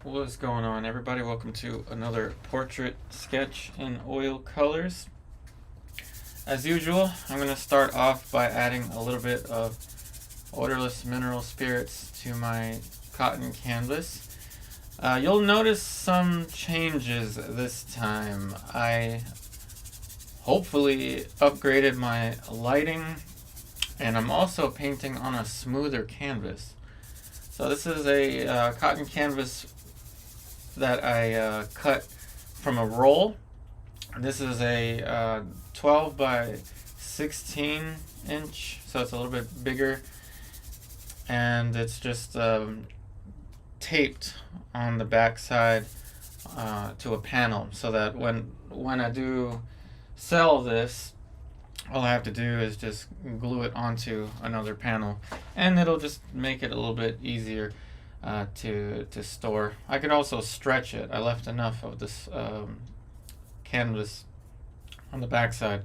What's going on, everybody? Welcome to another portrait sketch in oil colors. As usual, I'm going to start off by adding a little bit of odorless mineral spirits to my cotton canvas. You'll notice some changes this time. I hopefully upgraded my lighting, and I'm also painting on a smoother canvas. So this is a cotton canvas that I cut from a roll. This is a 12 by 16 inch, so it's a little bit bigger, and it's just taped on the back side to a panel, so that when I do sell this, all I have to do is just glue it onto another panel, and it'll just make it a little bit easier to store. I could also stretch it. I left enough of this canvas on the backside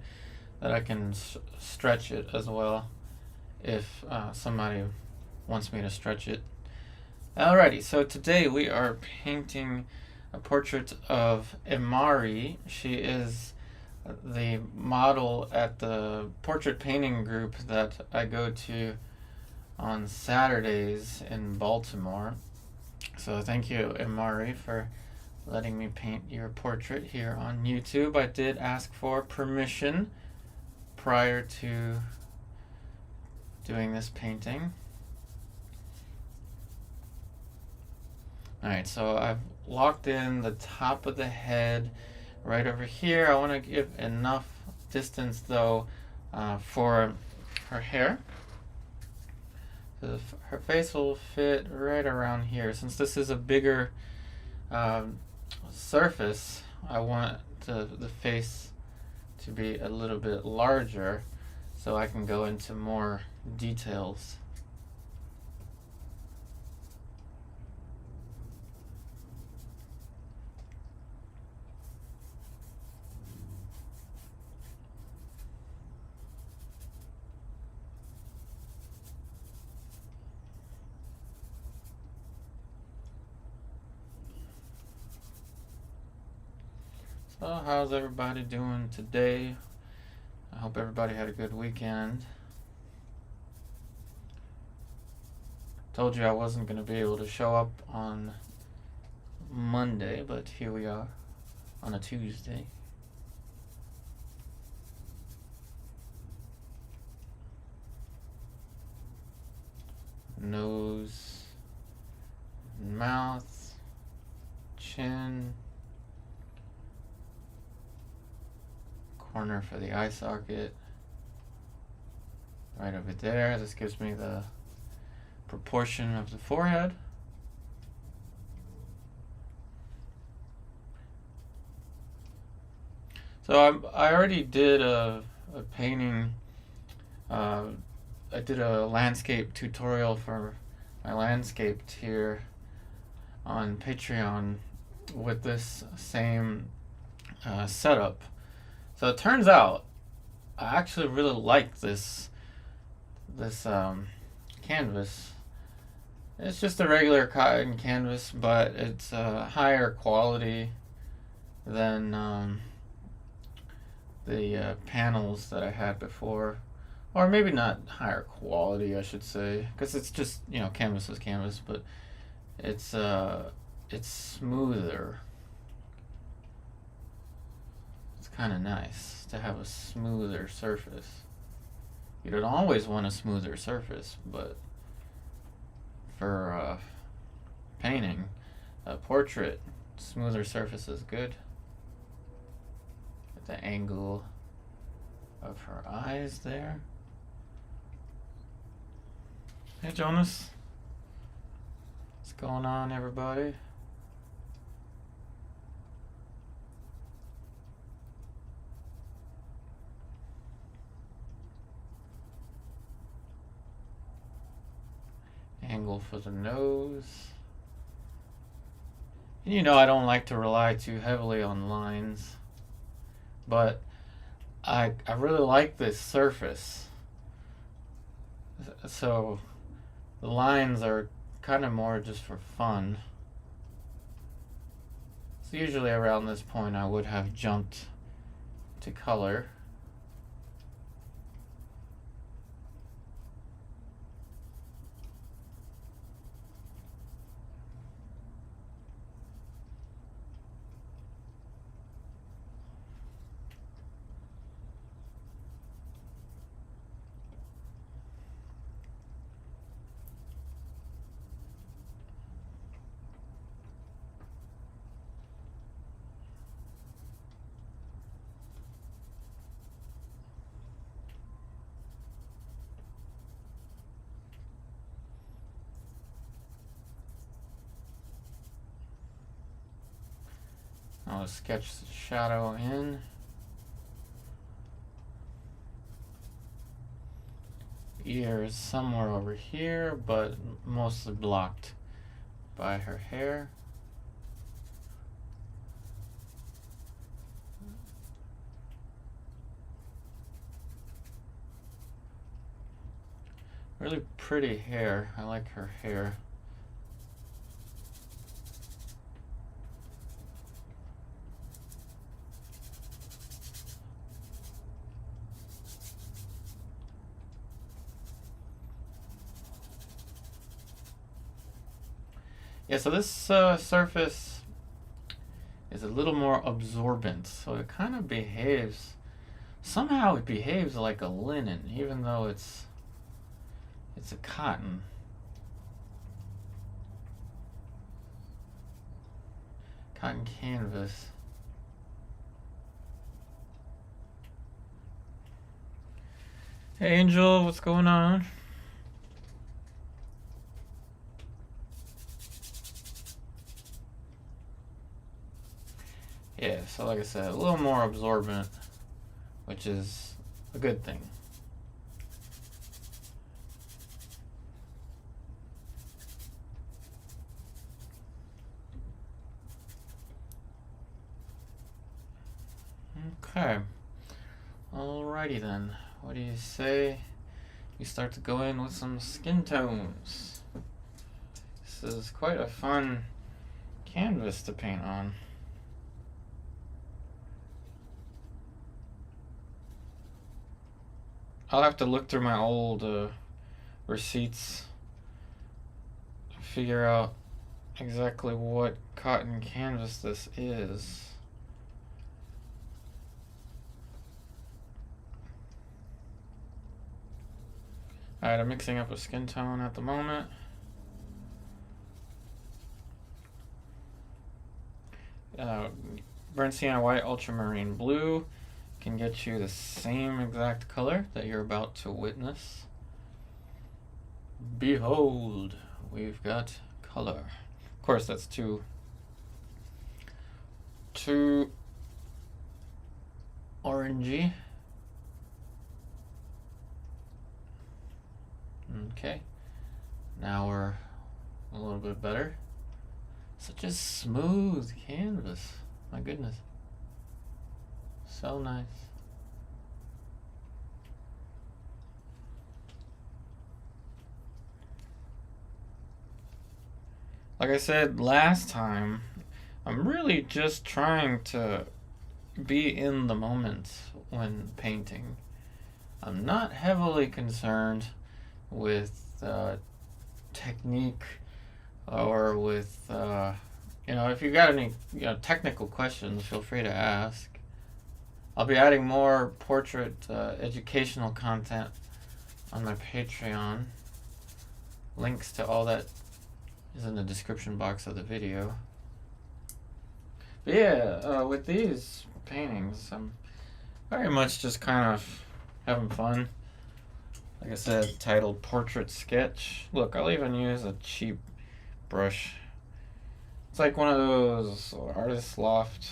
that I can stretch it as well if somebody wants me to stretch it. Alrighty, so today we are painting a portrait of Imari. She is the model at the portrait painting group that I go to on Saturdays in Baltimore. So thank you, Imari, for letting me paint your portrait here on YouTube. I did ask for permission prior to doing this painting. Alright, so I've locked in the top of the head right over here. I want to give enough distance though for her hair. So her face will fit right around here. Since this is a bigger surface, I want the face to be a little bit larger so I can go into more details. So how's everybody doing today? I hope everybody had a good weekend. Told you I wasn't going to be able to show up on Monday, but here we are on a Tuesday. Nose, mouth, chin, corner for the eye socket, right over there. This gives me the proportion of the forehead. So I already did a painting. I did a landscape tutorial for my landscape tier on Patreon with this same setup. So it turns out I actually really like this canvas. It's just a regular cotton canvas, but it's higher quality than the panels that I had before. Or maybe not higher quality, I should say, because it's just, canvas is canvas, but it's smoother. It's kind of nice to have a smoother surface. You don't always want a smoother surface, but for painting a portrait, smoother surface is good. Get the angle of her eyes there. Hey Jonas, what's going on, everybody? Angle for the nose. And I don't like to rely too heavily on lines, but I really like this surface. So the lines are kind of more just for fun. So usually around this point I would have jumped to color. I'll sketch the shadow in. Ear is somewhere over here, but mostly blocked by her hair. Really pretty hair. I like her hair. Yeah, so this surface is a little more absorbent, so it kind of behaves, somehow it behaves like a linen, even though it's a cotton. Cotton canvas. Hey Angel, what's going on? Yeah, so like I said, a little more absorbent, which is a good thing. Okay. Alrighty then. What do you say we start to go in with some skin tones? This is quite a fun canvas to paint on. I'll have to look through my old receipts to figure out exactly what cotton canvas this is. Alright, I'm mixing up a skin tone at the moment. Burnt sienna white, ultramarine blue can get you the same exact color that you're about to witness. Behold, we've got color. Of course, that's too orangey. Okay, now we're a little bit better. Such a smooth canvas, my goodness. So nice. Like I said last time, I'm really just trying to be in the moment when painting. I'm not heavily concerned with technique or with if you got any technical questions, feel free to ask. I'll be adding more portrait educational content on my Patreon. Links to all that is in the description box of the video. But yeah, with these paintings, I'm very much just kind of having fun. Like I said, titled Portrait Sketch. Look, I'll even use a cheap brush. It's like one of those Artist Loft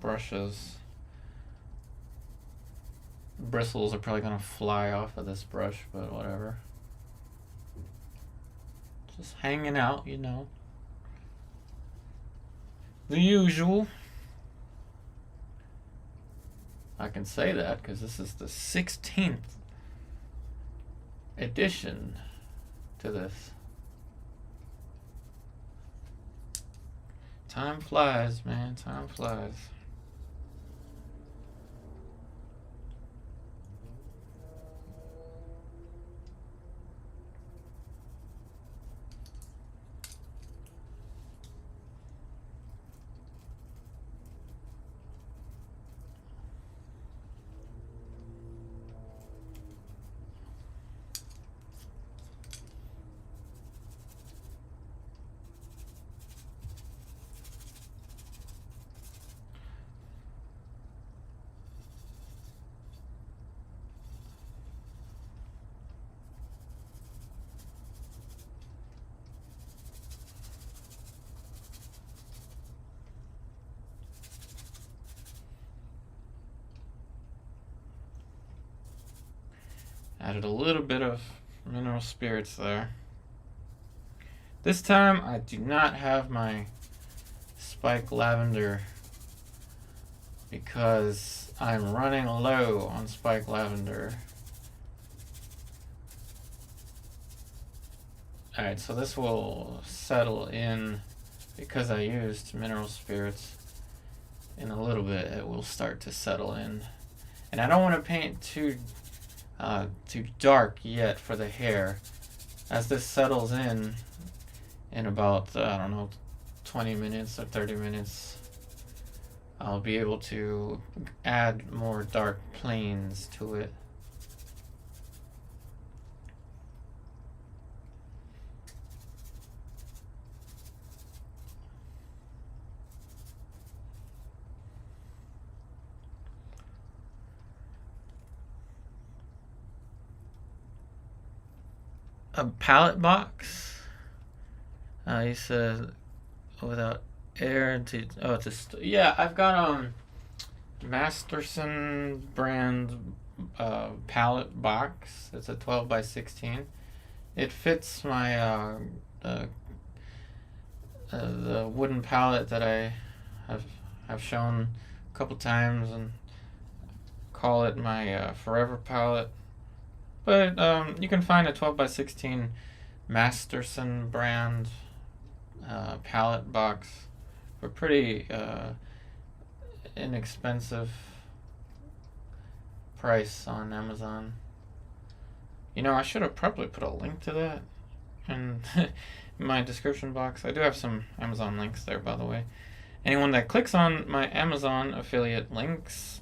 brushes. Bristles are probably gonna fly off of this brush, but whatever. Just hanging out, you know. The usual. I can say that because this is the 16th addition to this. Time flies, man. Time flies. Added a little bit of mineral spirits there. This time I do not have my spike lavender because I'm running low on spike lavender. Alright, so this will settle in because I used mineral spirits. In a little bit it will start to settle in. And I don't want to paint too dark yet for the hair. As this settles in about, I don't know, 20 minutes or 30 minutes, I'll be able to add more dark planes to it. A palette box. You said without air to yeah. I've got Masterson brand palette box. It's a 12 by 16. It fits my the wooden palette that I have shown a couple times and call it my forever palette. But you can find a 12 by 16 Masterson brand palette box for pretty inexpensive price on Amazon. You know, I should have probably put a link to that in my description box. I do have some Amazon links there, by the way. Anyone that clicks on my Amazon affiliate links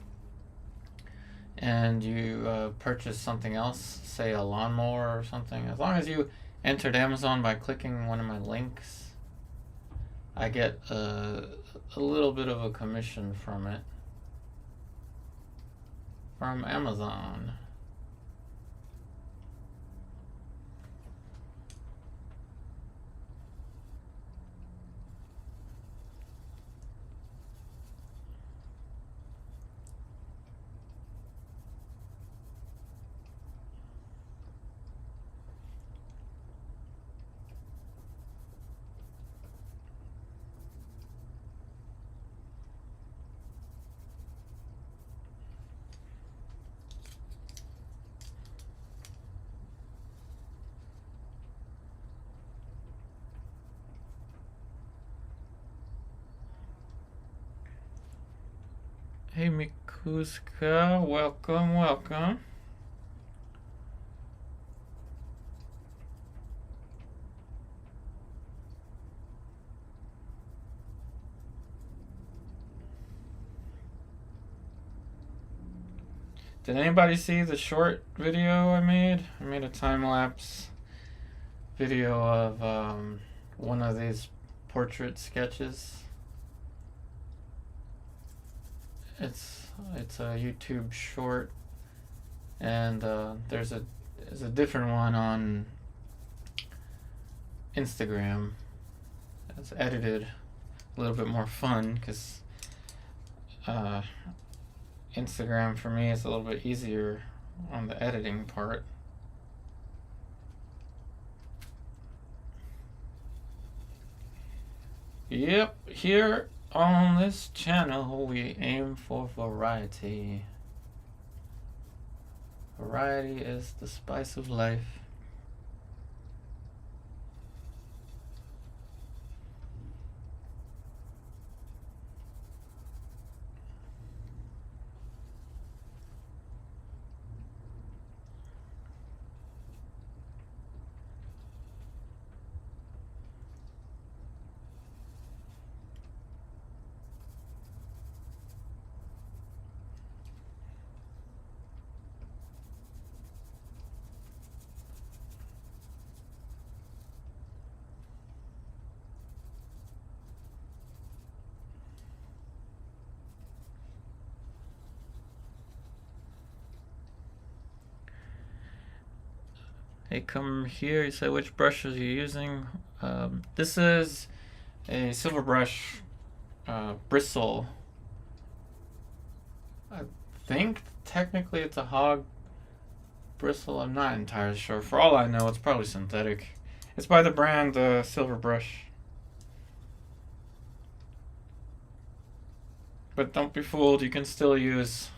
and you purchase something else, say a lawnmower or something, as long as you entered Amazon by clicking one of my links, I get a little bit of a commission from it, from Amazon. Hey Mikuska, welcome, welcome. Did anybody see the short video I made? I made a time-lapse video of one of these portrait sketches. It's a YouTube short, and there's a different one on Instagram. It's edited a little bit more fun because Instagram for me is a little bit easier on the editing part. Yep, here on this channel we aim for variety. Variety is the spice of life. They come here, you say which brushes you're using. This is a Silverbrush bristle. I think technically it's a hog bristle. I'm not entirely sure. For all I know, it's probably synthetic. It's by the brand Silverbrush. But don't be fooled, you can still use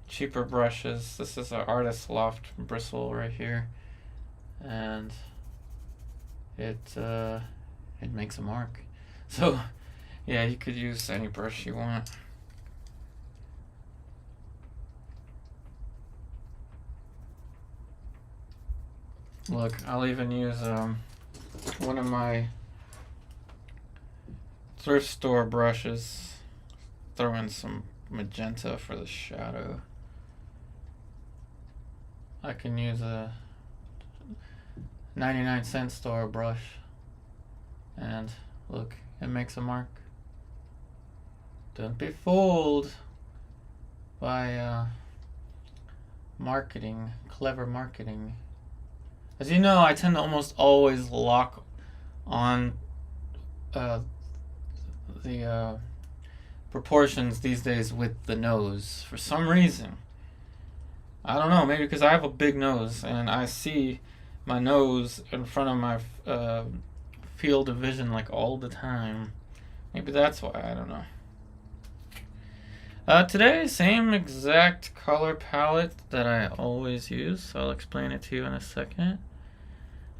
cheaper brushes. This is an Artist Loft bristle right here, and it makes a mark. So yeah, you could use any brush you want. Look, I'll even use one of my thrift store brushes. Throw in some magenta for the shadow. I can use a 99-cent store brush, and look, it makes a mark. Don't be fooled by marketing, clever marketing. As you know, I tend to almost always lock on the proportions these days with the nose for some reason. I don't know, maybe because I have a big nose and I see my nose in front of my field of vision like all the time. Maybe that's why, I don't know. Today, same exact color palette that I always use, so I'll explain it to you in a second.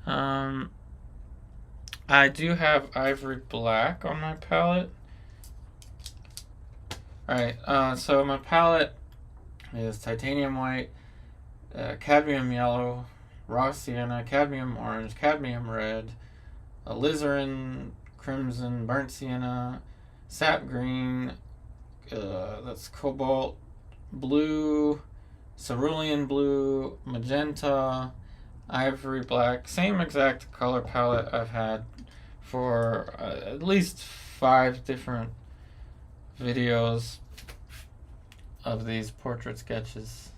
I do have ivory black on my palette. Alright, so my palette is titanium white, cadmium yellow, raw sienna, cadmium orange, cadmium red, alizarin, crimson, burnt sienna, sap green, that's cobalt blue, cerulean blue, magenta, ivory black. Same exact color palette I've had for at least 5 different videos of these portrait sketches.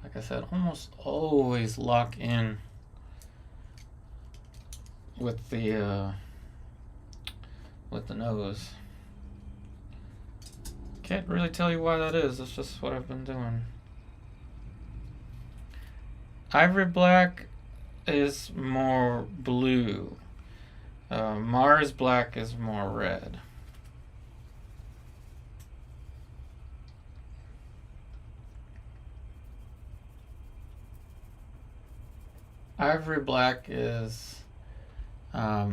Like I said, almost always lock in with the nose. Can't really tell you why that is. That's just what I've been doing. Ivory black is more blue. Mars black is more red. Ivory black is a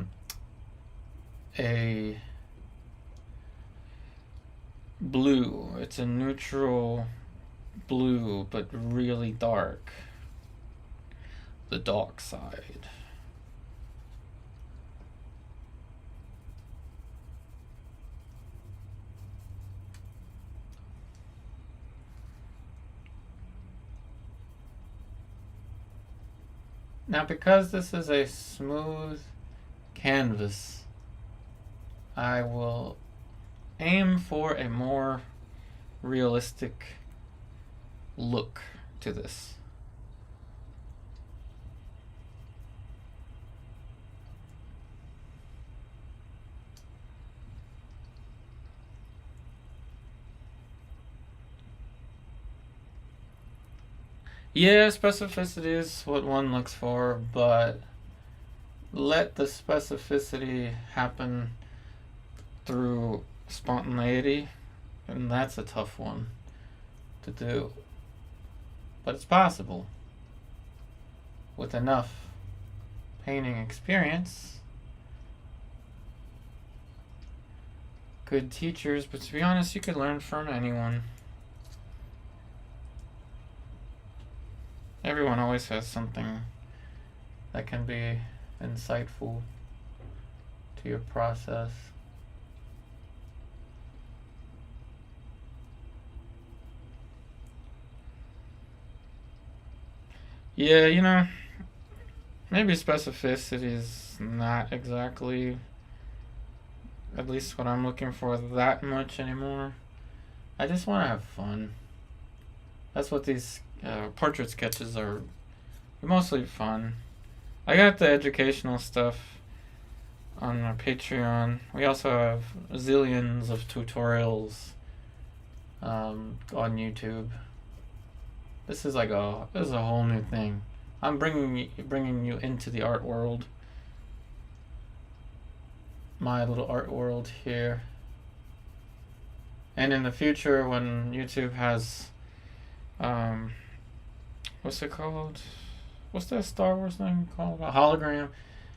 blue. It's a neutral blue, but really dark. The dark side. Now, because this is a smooth canvas, I will aim for a more realistic look to this. Yeah, specificity is what one looks for, but let the specificity happen through spontaneity, and that's a tough one to do. But it's possible. With enough painting experience, good teachers, but to be honest, you could learn from anyone. Everyone always has something that can be insightful to your process. Yeah, you know, maybe specificity is not exactly at least what I'm looking for, that much anymore. I just want to have fun. That's what these portrait sketches are, mostly fun. I got the educational stuff on my Patreon. We also have zillions of tutorials on YouTube. This is a whole new thing. I'm bringing you into the art world. My little art world here. And in the future, when YouTube has, what's it called? What's that Star Wars thing called? A hologram.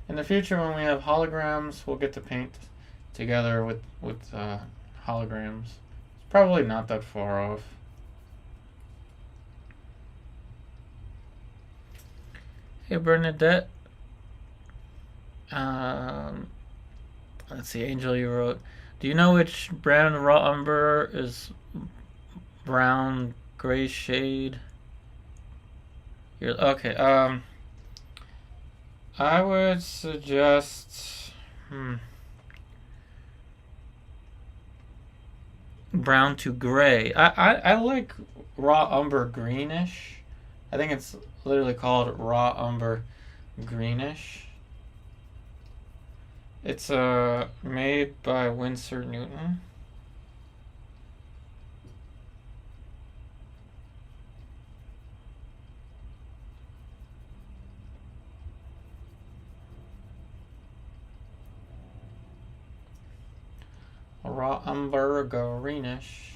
In the future, when we have holograms, we'll get to paint together with holograms. It's probably not that far off. Hey, Bernadette. Let's see, Angel, you wrote, do you know which brand raw umber is brown gray shade? Okay, I would suggest brown to gray. I like raw umber greenish. I think it's literally called raw umber greenish. It's made by Winsor Newton. Raw umber greenish.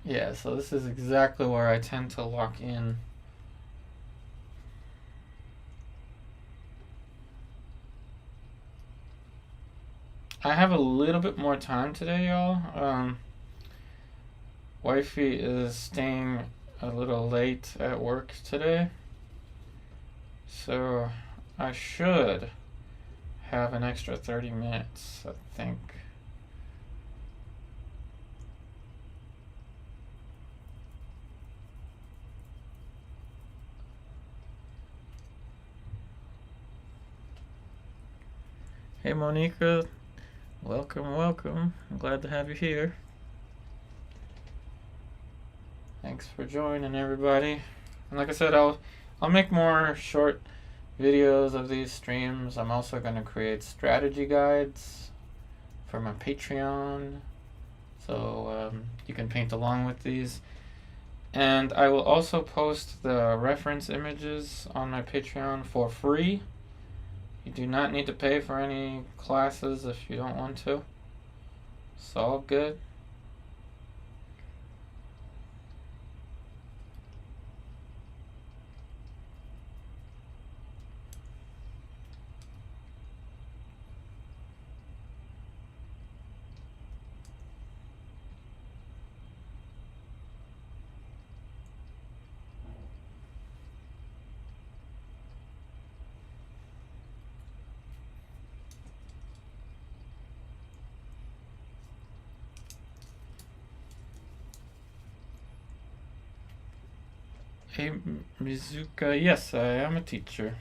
Yeah, so this is exactly where I tend to lock in. I have a little bit more time today, y'all. Wifey is staying a little late at work today, so I should have an extra 30 minutes, I think. Hey, Monica. Welcome, welcome. I'm glad to have you here. Thanks for joining, everybody. And like I said, I'll make more short videos of these streams. I'm also going to create strategy guides for my Patreon, so you can paint along with these. And I will also post the reference images on my Patreon for free. You do not need to pay for any classes if you don't want to. It's all good. Hey, Mizuka, yes, I am a teacher.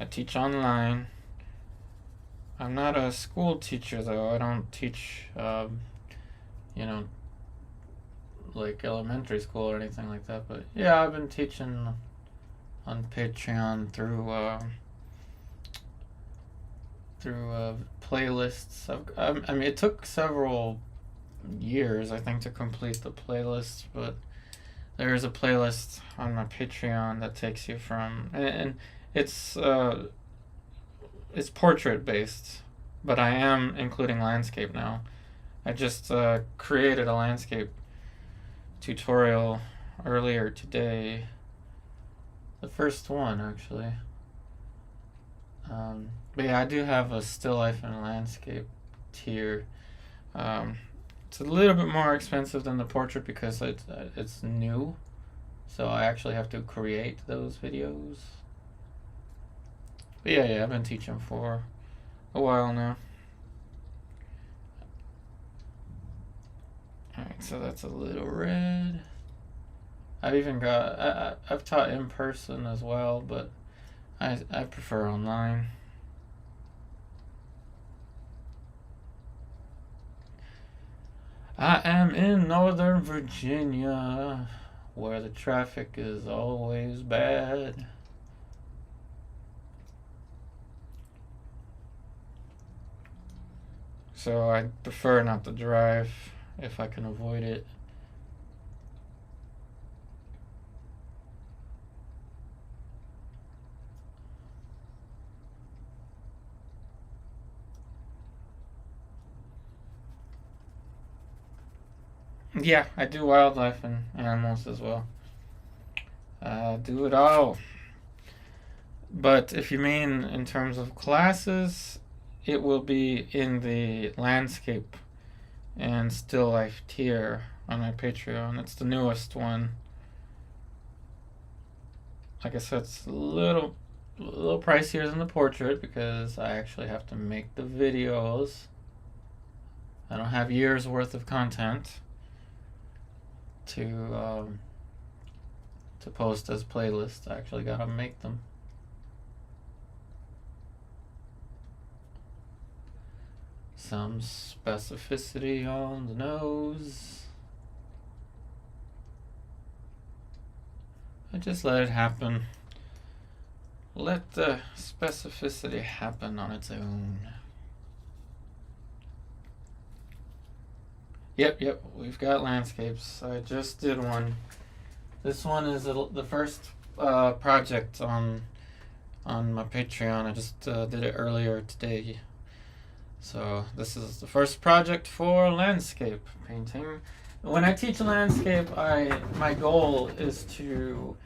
I teach online. I'm not a school teacher, though. I don't teach, like elementary school or anything like that. But yeah, I've been teaching on Patreon through playlists. I mean, it took several years, I think, to complete the playlist, but there is a playlist on my Patreon that takes you from, and it's portrait based, but I am including landscape now. I just created a landscape tutorial earlier today, the first one actually. But yeah, I do have a still life and landscape tier. It's a little bit more expensive than the portrait because it's new, so I actually have to create those videos. But yeah, I've been teaching for a while now. Alright, so that's a little red. I've even got, I've taught in person as well, but I prefer online. I am in Northern Virginia, where the traffic is always bad. So I prefer not to drive if I can avoid it. Yeah, I do wildlife and animals as well. I do it all. But if you mean in terms of classes, it will be in the landscape and still life tier on my Patreon. It's the newest one. Like I said, it's a little pricier than the portrait because I actually have to make the videos. I don't have years worth of content to post as playlists. I actually gotta make them. Some specificity on the nose. I just let it happen. Let the specificity happen on its own. Yep, we've got landscapes. I just did one. This one is the first project on my Patreon. I just did it earlier today. So this is the first project for landscape painting. When I teach landscape, my goal is to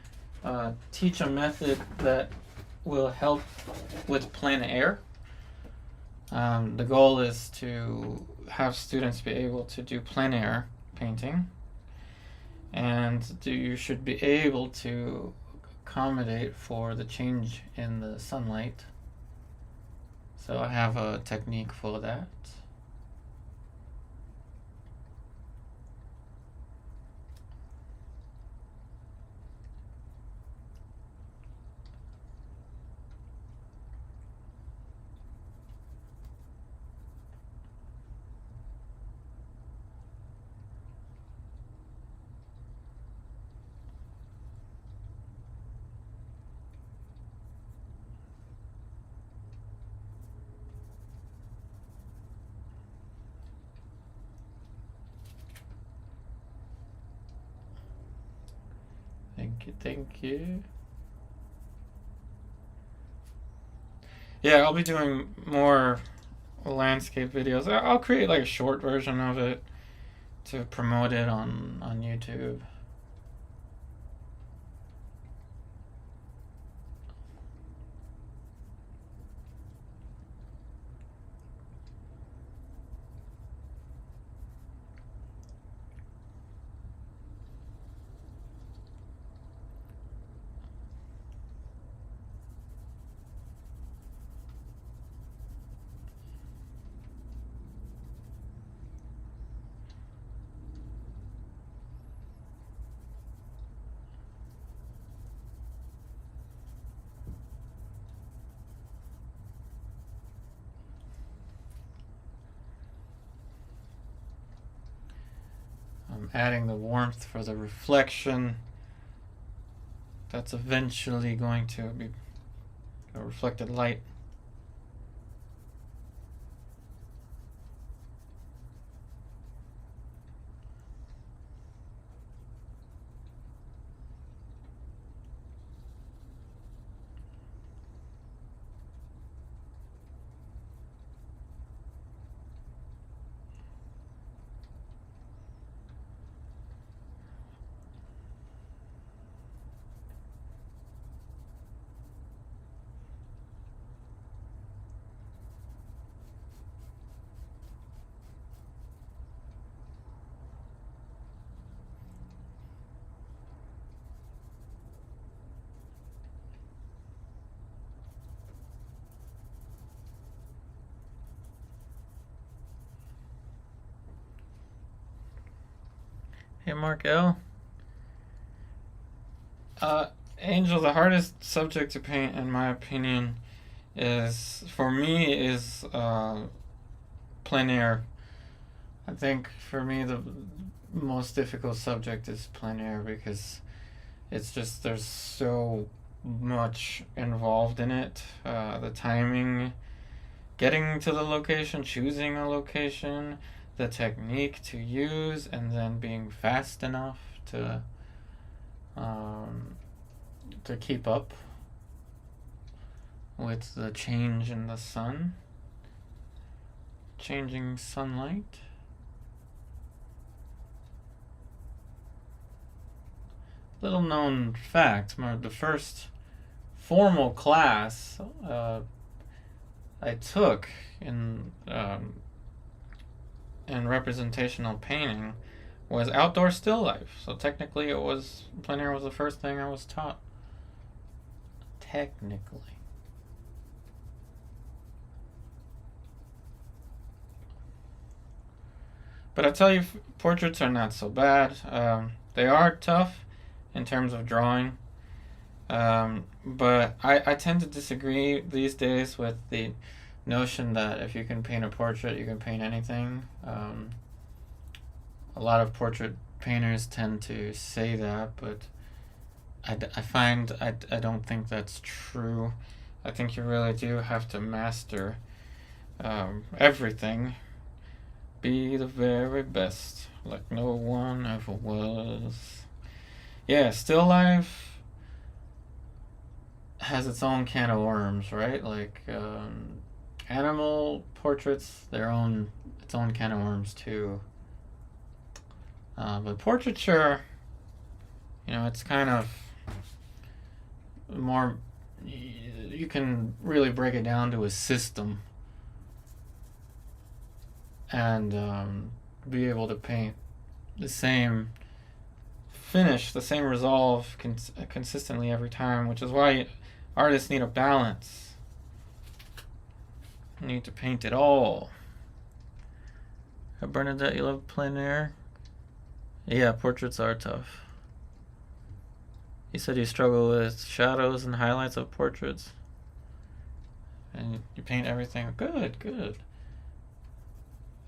teach a method that will help with plein air. The goal is to have students be able to do plein air painting, and you should be able to accommodate for the change in the sunlight. So I have a technique for that. Thank you. Yeah, I'll be doing more landscape videos. I'll create like a short version of it to promote it on YouTube. I'm adding the warmth for the reflection. That's eventually going to be a reflected light. Hey, Mark L. Angel, the hardest subject to paint, in my opinion, for me, is plein air. I think for me the most difficult subject is plein air because it's just there's so much involved in it. The timing, getting to the location, choosing a location, the technique to use, and then being fast enough um, to keep up with the change in the sun, changing sunlight. Little known fact, the first formal class I took in representational painting was outdoor still life. So technically plein air was the first thing I was taught. Technically. But I tell you, portraits are not so bad. They are tough in terms of drawing. But I tend to disagree these days with the notion that if you can paint a portrait, you can paint anything. A lot of portrait painters tend to say that, but I don't think that's true. I think you really do have to master everything. Be the very best, like no one ever was. Yeah, still life has its own can of worms, right? Like animal portraits, its own can of worms too. But portraiture, it's kind of more. You can really break it down to a system, and be able to paint the same finish, the same resolve consistently every time, which is why artists need a balance. You need to paint it all. Bernadette, you love plein air? Yeah, portraits are tough. You said you struggle with shadows and highlights of portraits. And you paint everything. Good, good.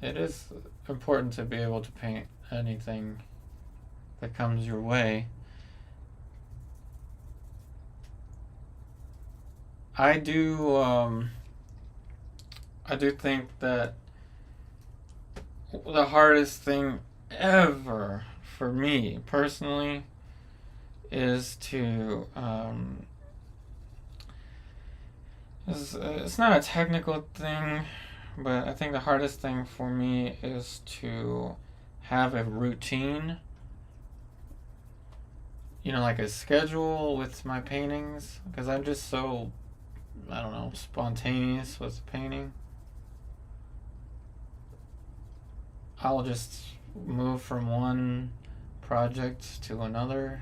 It is important to be able to paint anything that comes your way. I do think that the hardest thing ever for me personally is to it's not a technical thing, but I think the hardest thing for me is to have a routine, like a schedule with my paintings, because I'm just so, I don't know, spontaneous with painting. I'll just move from one project to another.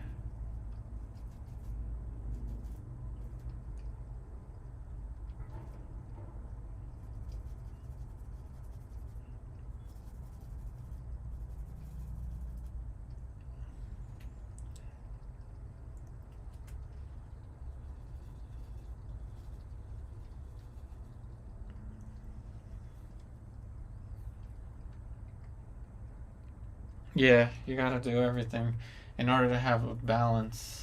Yeah, you gotta do everything in order to have a balance.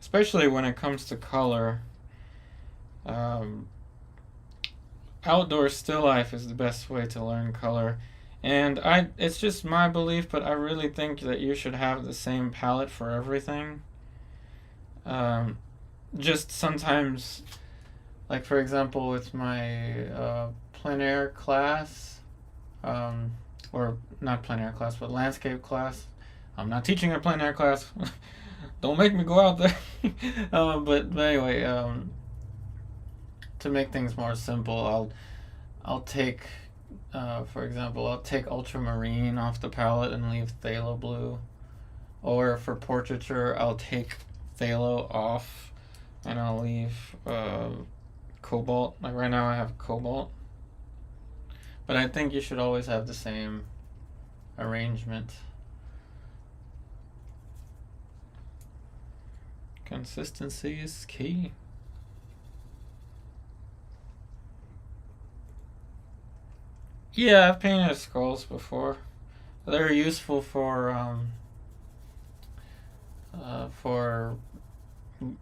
Especially when it comes to color. Um, Outdoor still life is the best way to learn color. And it's just my belief, but I really think that you should have the same palette for everything. Um, just sometimes, like for example, with my plein air class, or not plein air class, but landscape class. I'm not teaching a plein air class. Don't make me go out there. But anyway, to make things more simple, I'll take, for example, I'll take ultramarine off the palette and leave phthalo blue. Or for portraiture, I'll take phthalo off and I'll leave cobalt. Like right now I have cobalt. But I think you should always have the same arrangement. Consistency is key. Yeah, I've painted skulls before. They're useful for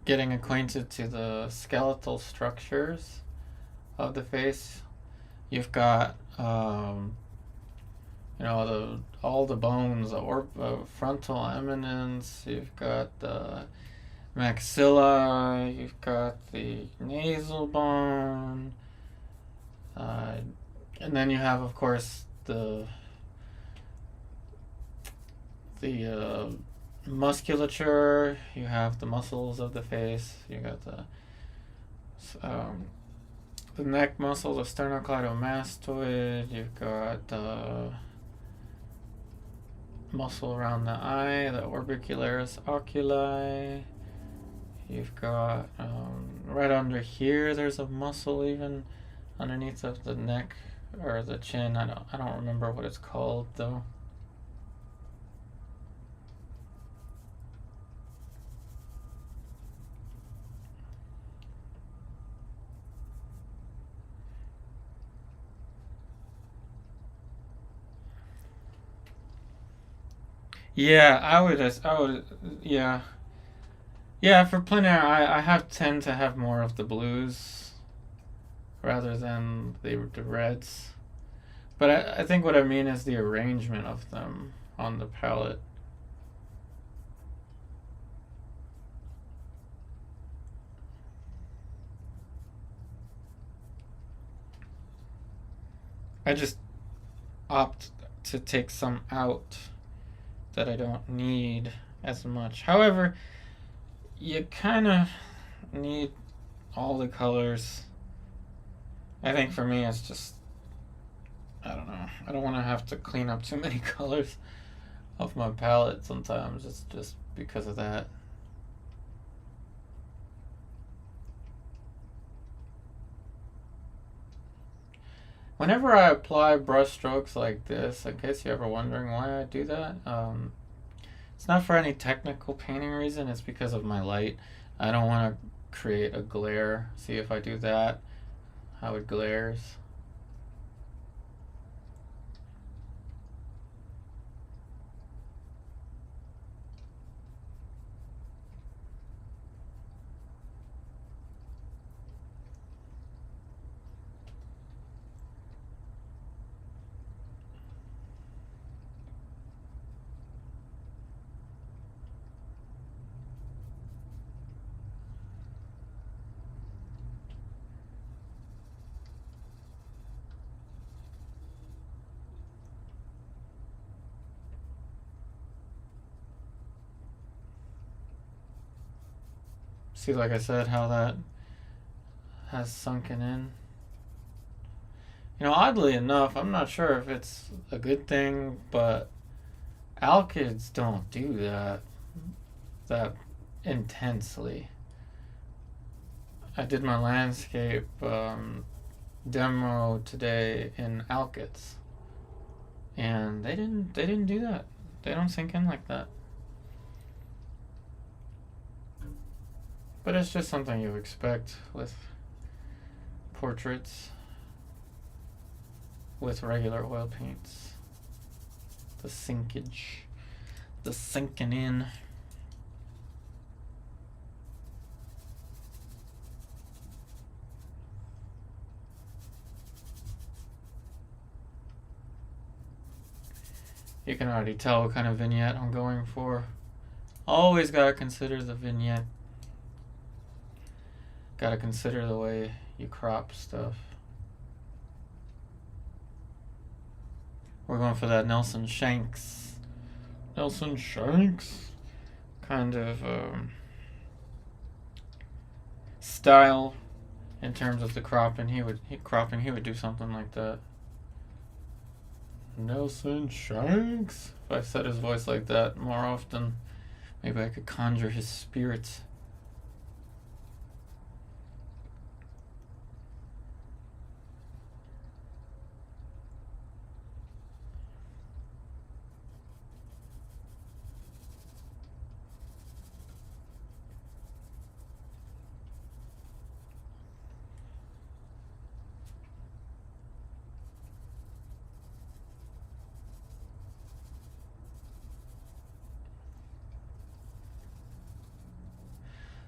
getting acquainted to the skeletal structures of the face. You've got all the bones, or frontal eminence. You've got the maxilla. You've got the nasal bone, and then you have, of course, the musculature. You have the muscles of the face. You got the neck muscle, the sternocleidomastoid. You've got the muscle around the eye, the orbicularis oculi. You've got right under here. There's a muscle even underneath of the neck or the chin. I don't remember what it's called though. Yeah, yeah. Yeah, for plein air, I tend to have more of the blues rather than the reds. But I think what I mean is the arrangement of them on the palette. I just opt to take some out that I don't need as much. However, you kind of need all the colors. I think for me, it's just, I don't know. I don't want to have to clean up too many colors off my palette sometimes. It's just because of that. Whenever I apply brush strokes like this, in case you're ever wondering why I do that, it's not for any technical painting reason. It's because of my light. I don't want to create a glare. See if I do that, how it glares. See, like I said, how that has sunken in. Oddly enough, I'm not sure if it's a good thing, but alkyds don't do that intensely. I did my landscape demo today in alkyds, and they didn't do that. They don't sink in like that. But it's just something you expect with portraits, with regular oil paints. The sinkage, the sinking in. You can already tell what kind of vignette I'm going for. Always gotta consider the vignette. gotta consider the way you crop stuff. We're going for that Nelson Shanks kind of style in terms of the cropping. He would do something like that. Nelson Shanks. If I said his voice like that more often, maybe I could conjure his spirits.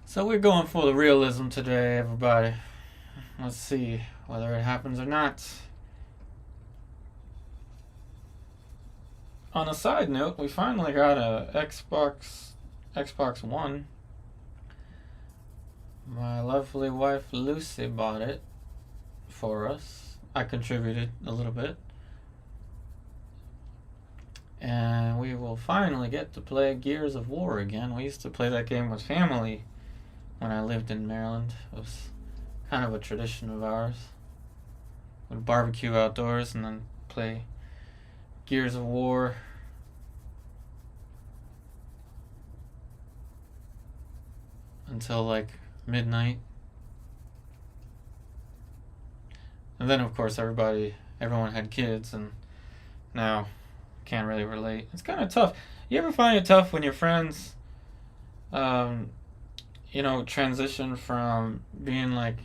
So we're going for the realism today, everybody. Let's see whether it happens or not. On a side note, we finally got a Xbox One. My lovely wife Lucy bought it for us. I contributed a little bit. And we will finally get to play Gears of War again. We used to play that game with family when I lived in Maryland. It was kind of a tradition of ours. We'd barbecue outdoors and then play Gears of War. Until like midnight. And then of course everyone had kids, and now can't really relate. It's kind of tough. You ever find it tough when your friends transition from being like,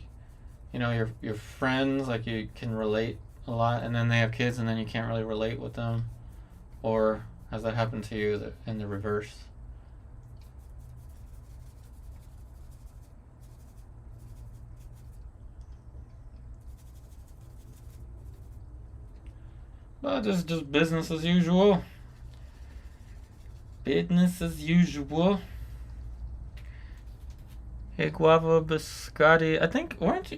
your friends, like you can relate a lot, and then they have kids and then you can't really relate with them? Or has that happened to you in the reverse? Well, just business as usual. Business as usual. Hey, Guava Biscotti. I think, weren't you?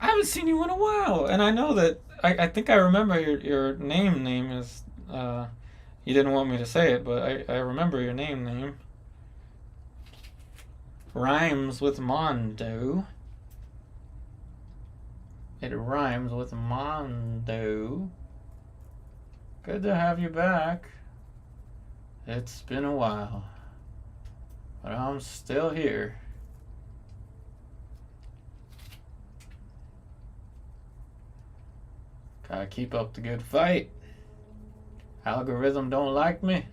I haven't seen you in a while, and I know that. I think I remember your name is. You didn't want me to say it, but I remember your name. Rhymes with Mondo. It rhymes with Mondo. Good to have you back. It's been a while, but I'm still here. Gotta keep up the good fight. Algorithm don't like me,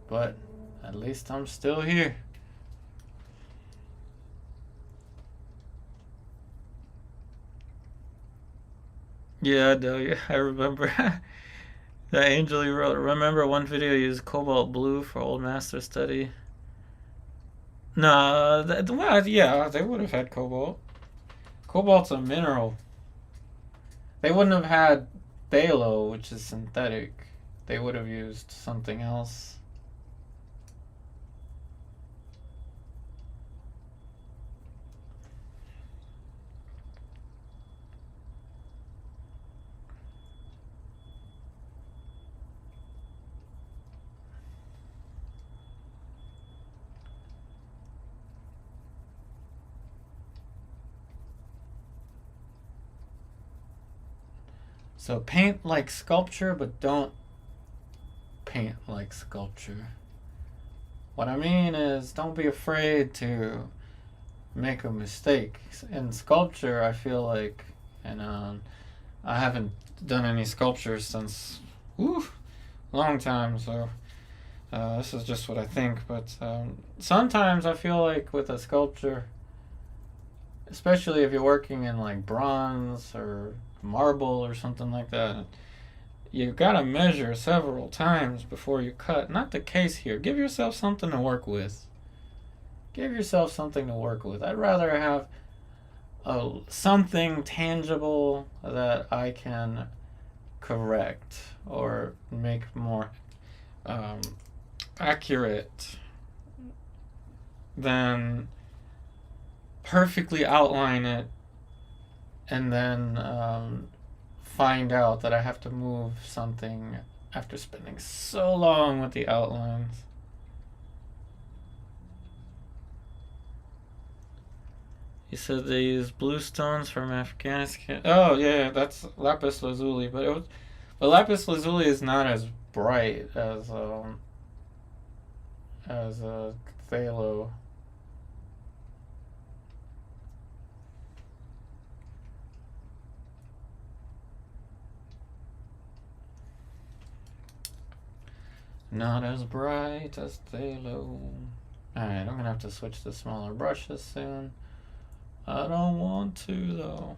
but at least I'm still here. Yeah, Delia, I remember. The angel you wrote. Remember one video used cobalt blue for old master study? No, well, yeah, they would have had cobalt. Cobalt's a mineral. They wouldn't have had phthalo, which is synthetic. They would have used something else. So paint like sculpture, but don't paint like sculpture. What I mean is, don't be afraid to make a mistake. In sculpture, I feel like, and I haven't done any sculpture since a long time, so this is just what I think. But sometimes I feel like with a sculpture, especially if you're working in like bronze or marble or something like that, you gotta measure several times before you cut. Not the case here. Give yourself something to work with. I'd rather have something tangible that I can correct or make more accurate than perfectly outline it and then find out that I have to move something after spending so long with the outlines. You said they use blue stones from Afghanistan. Oh yeah, that's lapis lazuli, but lapis lazuli is not as bright as phthalo. Not as bright as phthalo. Alright, I'm gonna have to switch to smaller brushes soon. I don't want to though.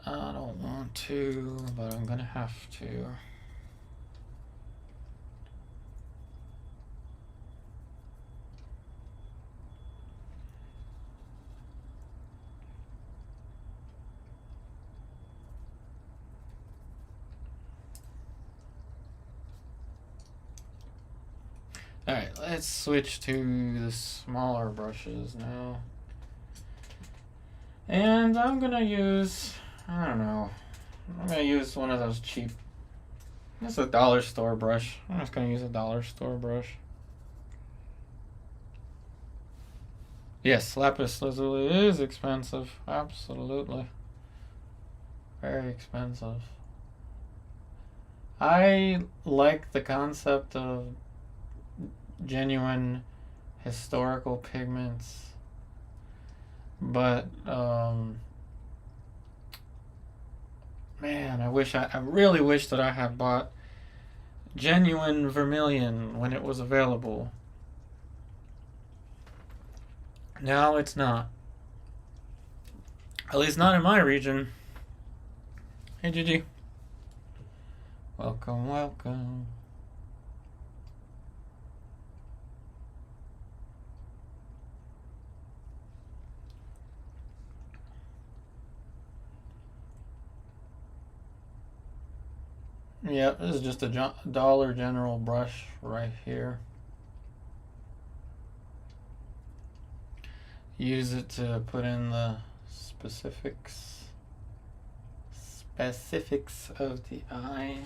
I don't want to, but I'm gonna have to. Alright, let's switch to the smaller brushes now. And I'm gonna use, I don't know, I'm gonna use one of those cheap, it's a dollar store brush. I'm just gonna use a dollar store brush. Yes, lapis lazuli is expensive, absolutely. Very expensive. I like the concept of genuine historical pigments, but man, I really wish that I had bought genuine vermilion when it was available. Now it's not. At least not in my region. Hey Gigi. Welcome, welcome. Yep, this is just a Dollar General brush right here. Use it to put in the specifics of the eye.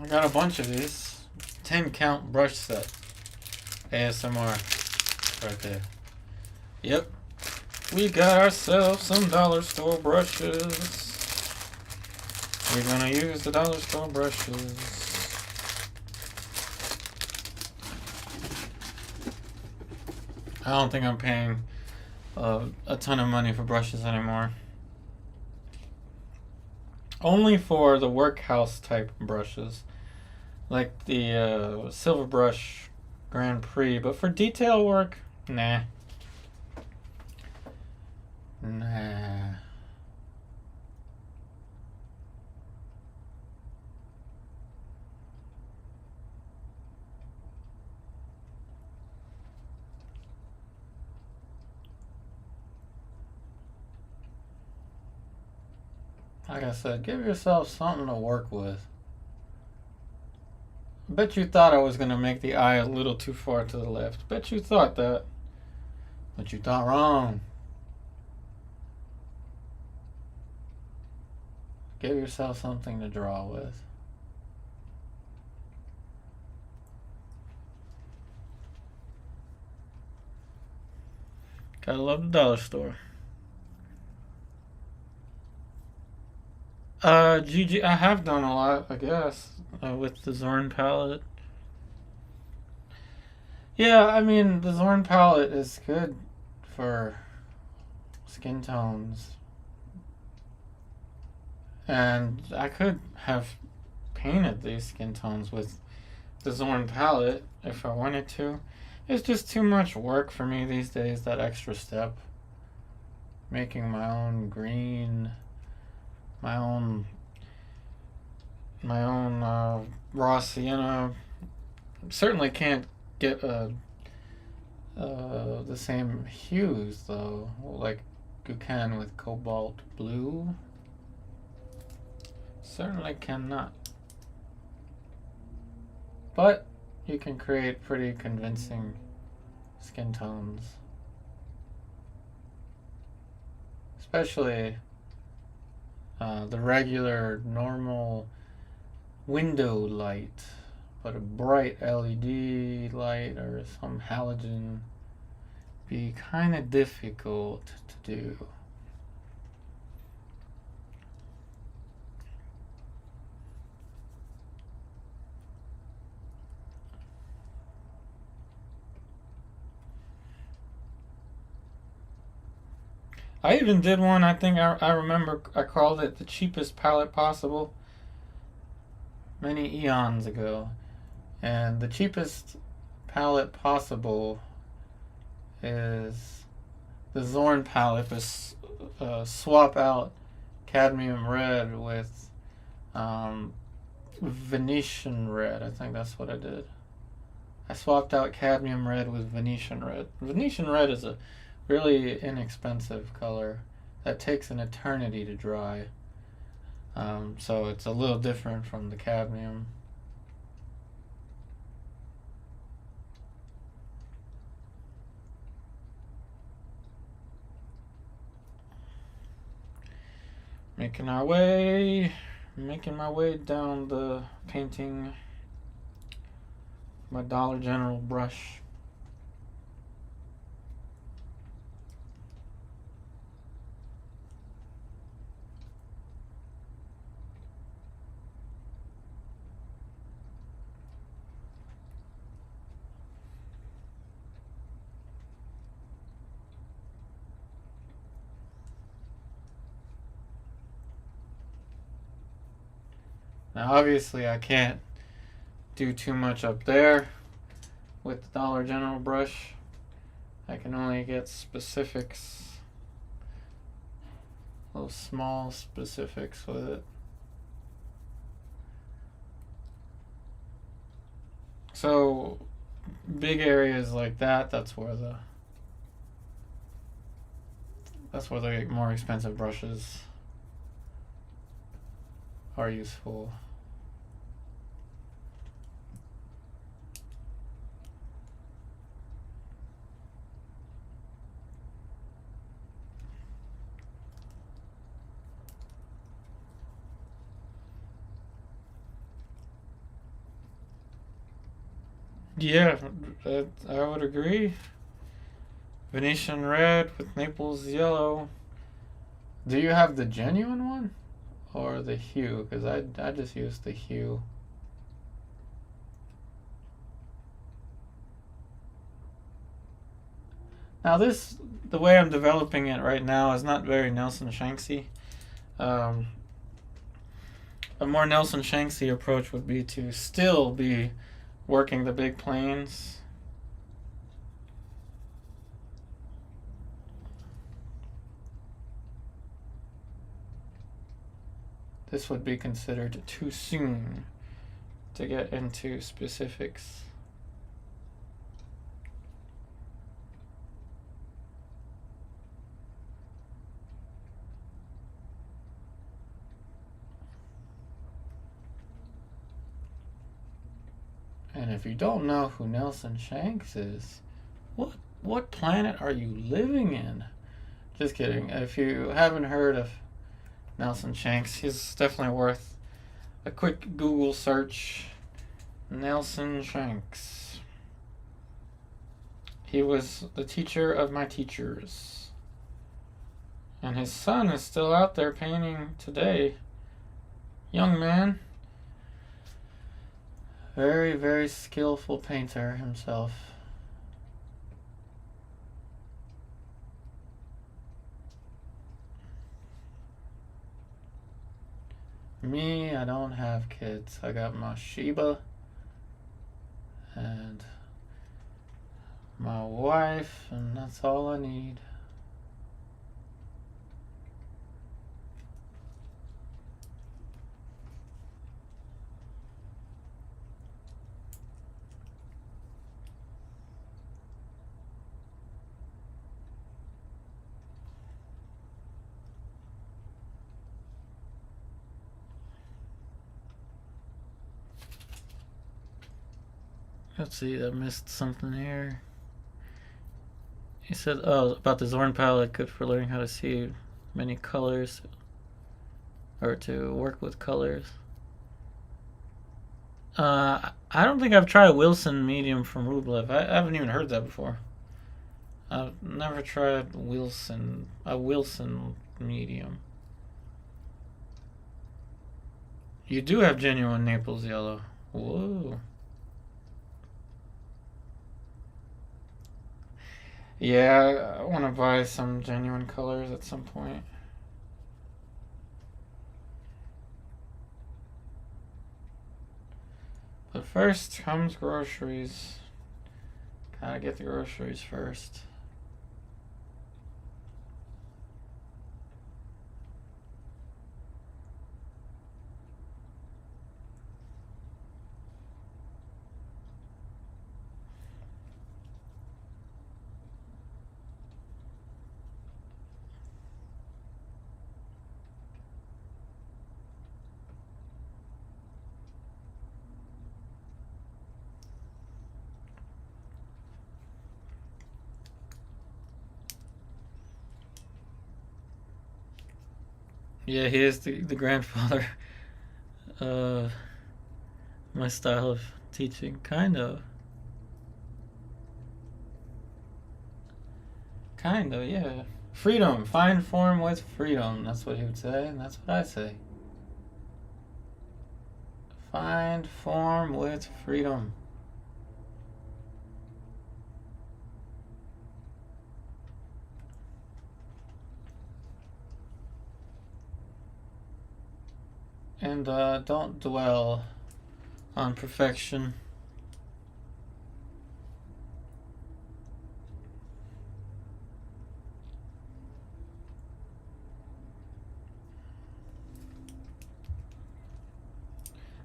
I got a bunch of these. 10 count brush set. ASMR right there. Yep. We got ourselves some dollar store brushes. We're gonna use the dollar store brushes. I don't think I'm paying a ton of money for brushes anymore. Only for the workhouse type brushes, like the Silverbrush Grand Prix, but for detail work, nah. Nah. Like I said, give yourself something to work with. Bet you thought I was going to make the eye a little too far to the left. Bet you thought that. But you thought wrong. Give yourself something to draw with. Gotta love the dollar store. GG, I have done a lot, I guess, with the Zorn palette. Yeah, I mean, the Zorn palette is good for skin tones. And I could have painted these skin tones with the Zorn palette if I wanted to. It's just too much work for me these days, that extra step. Making my own green, my own raw sienna. Certainly can't get the same hues though, like you can with cobalt blue. Certainly cannot. But you can create pretty convincing skin tones. Especially the regular, normal window light, but a bright LED light or some halogen be kind of difficult to do. I even did one, I think I remember I called it the cheapest palette possible many eons ago. And the cheapest palette possible is the Zorn palette, but swap out cadmium red with Venetian red. I think that's what I did. I swapped out cadmium red with Venetian red. Venetian red is a really inexpensive color that takes an eternity to dry. So it's a little different from the cadmium. Making my way down the painting. My Dollar General brush. Now obviously I can't do too much up there with the Dollar General brush. I can only get specifics, little small specifics with it. So big areas like that, that's where the more expensive brushes are useful. Yeah, I would agree. Venetian red with Naples yellow. Do you have the genuine one or the hue? Because I just used the hue. Now the way I'm developing it right now is not very Nelson Shanksy. A more Nelson Shanksy approach would be to still be working the big planes. This would be considered too soon to get into specifics. And if you don't know who Nelson Shanks is, what planet are you living in? Just kidding. If you haven't heard of Nelson Shanks, he's definitely worth a quick Google search. Nelson Shanks. He was the teacher of my teachers. And his son is still out there painting today. Young man. Very, very skillful painter himself. Me, I don't have kids. I got my Sheba and my wife, and that's all I need. Let's see, I missed something here. He said, oh, about the Zorn palette, good for learning how to see many colors or to work with colors. I don't think I've tried Wilson medium from Rublev. I haven't even heard that before. I've never tried a Wilson medium. You do have genuine Naples yellow. Whoa. Yeah, I want to buy some genuine colors at some point. But first comes groceries. Gotta get the groceries first. Yeah, he is the grandfather of my style of teaching, kind of. Kind of, yeah. Freedom. Find form with freedom. That's what he would say, and that's what I say. Find form with freedom. And don't dwell on perfection.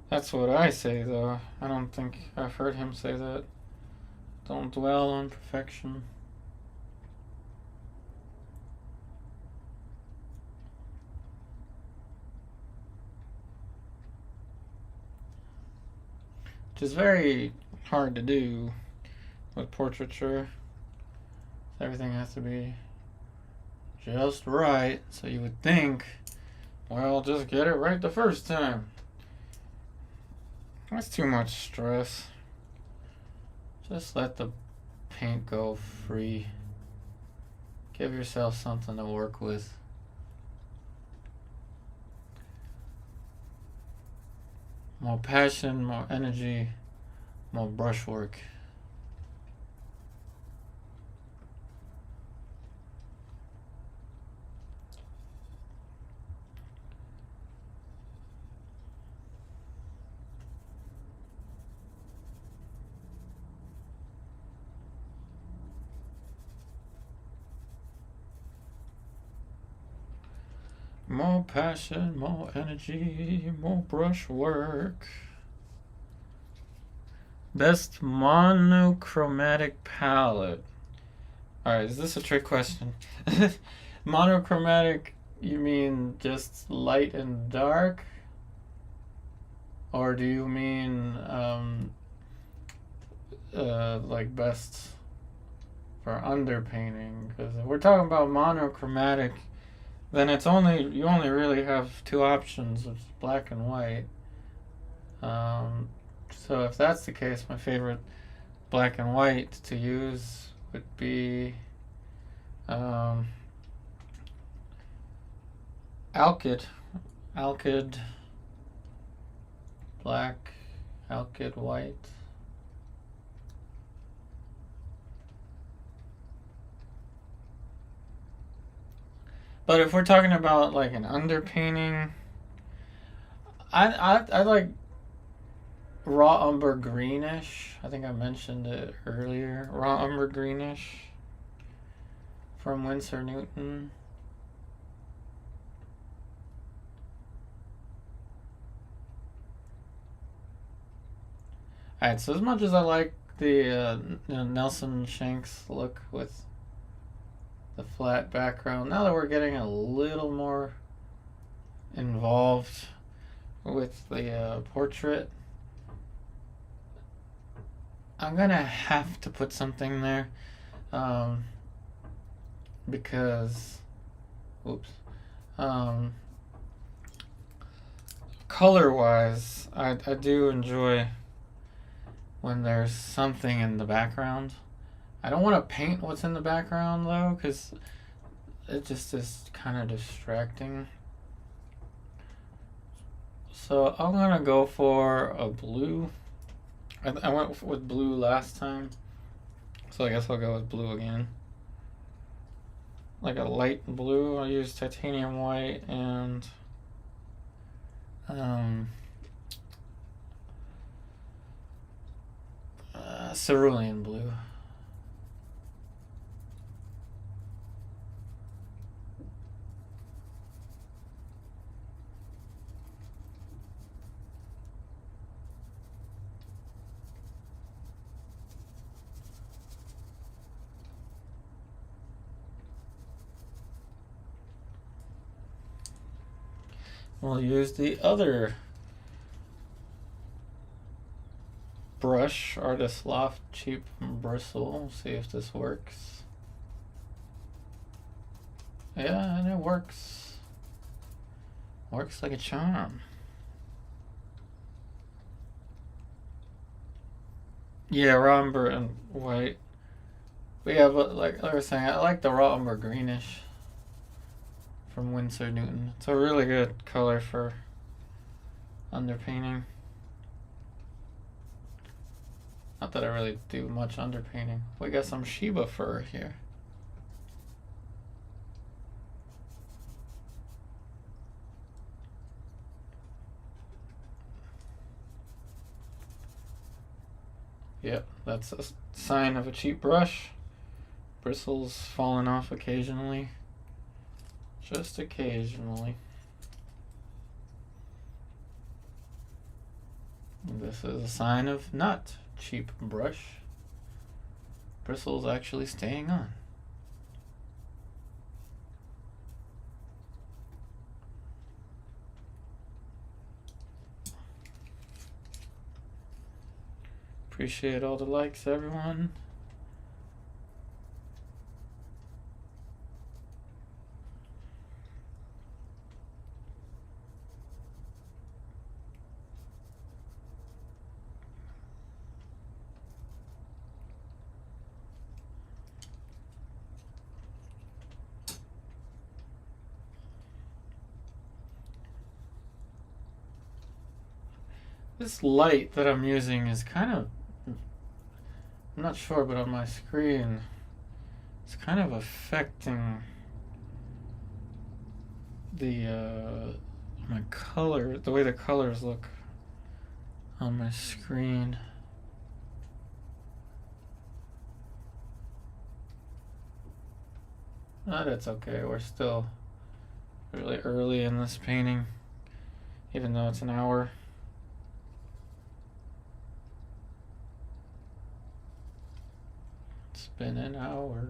That's what I say, though. I don't think I've heard him say that. Don't dwell on perfection. Which is very hard to do with portraiture. Everything has to be just right, so you would think, well, just get it right the first time. That's too much stress. Just let the paint go free. Give yourself something to work with. More passion, more energy, more brushwork. More passion, more energy, more brushwork. Best monochromatic palette. Alright, is this a trick question? Monochromatic, you mean just light and dark? Or do you mean like best for underpainting? Because if we're talking about monochromatic, then you only really have two options, which is black and white. So if that's the case, my favorite black and white to use would be Alkyd black, Alkyd white. But if we're talking about like an underpainting, I like raw umber greenish. I think I mentioned it earlier. Raw umber greenish from Winsor Newton. Alright, so as much as I like the Nelson Shanks look with the flat background, now that we're getting a little more involved with the portrait, I'm gonna have to put something there. because, oops, color-wise, I do enjoy when there's something in the background. I don't want to paint what's in the background though, because it just is kind of distracting. So I'm gonna go for a blue. I went with blue last time, so I guess I'll go with blue again. Like a light blue. I'll use titanium white and cerulean blue. We'll use the other brush, Artist Loft Cheap Bristle. See if this works. Yeah, and it works. Works like a charm. Yeah, raw umber and white. But yeah, but like I was saying, I like the raw umber greenish from Winsor Newton. It's a really good color for underpainting. Not that I really do much underpainting. We got some Shiba fur here. Yep, that's a sign of a cheap brush. Bristles falling off occasionally. Just occasionally. This is a sign of not cheap brush. Bristles actually staying on. Appreciate all the likes, everyone. This light that I'm using is kind of, I'm not sure, but on my screen, it's kind of affecting the my color, the way the colors look on my screen. But it's okay. We're still really early in this painting, even though it's an hour. It's been an hour.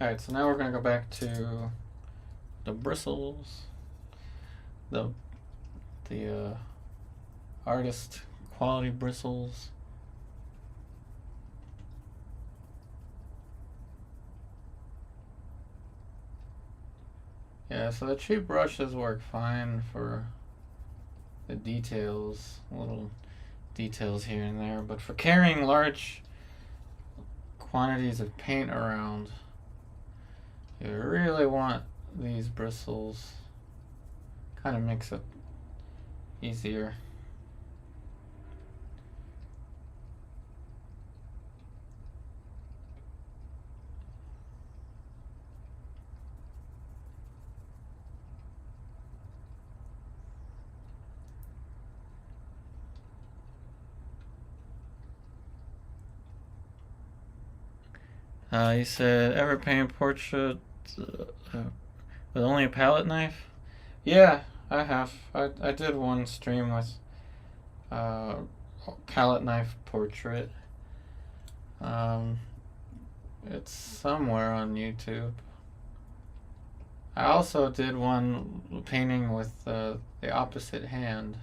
Alright, so now we're going to go back to the bristles, the artist quality bristles. Yeah, so the cheap brushes work fine for the details, little details here and there, but for carrying large quantities of paint around, you really want these bristles. Kind of makes it easier. You said ever paint portrait with only a palette knife? Yeah, I have. I did one stream with palette knife portrait. It's somewhere on YouTube. I also did one painting with the opposite hand.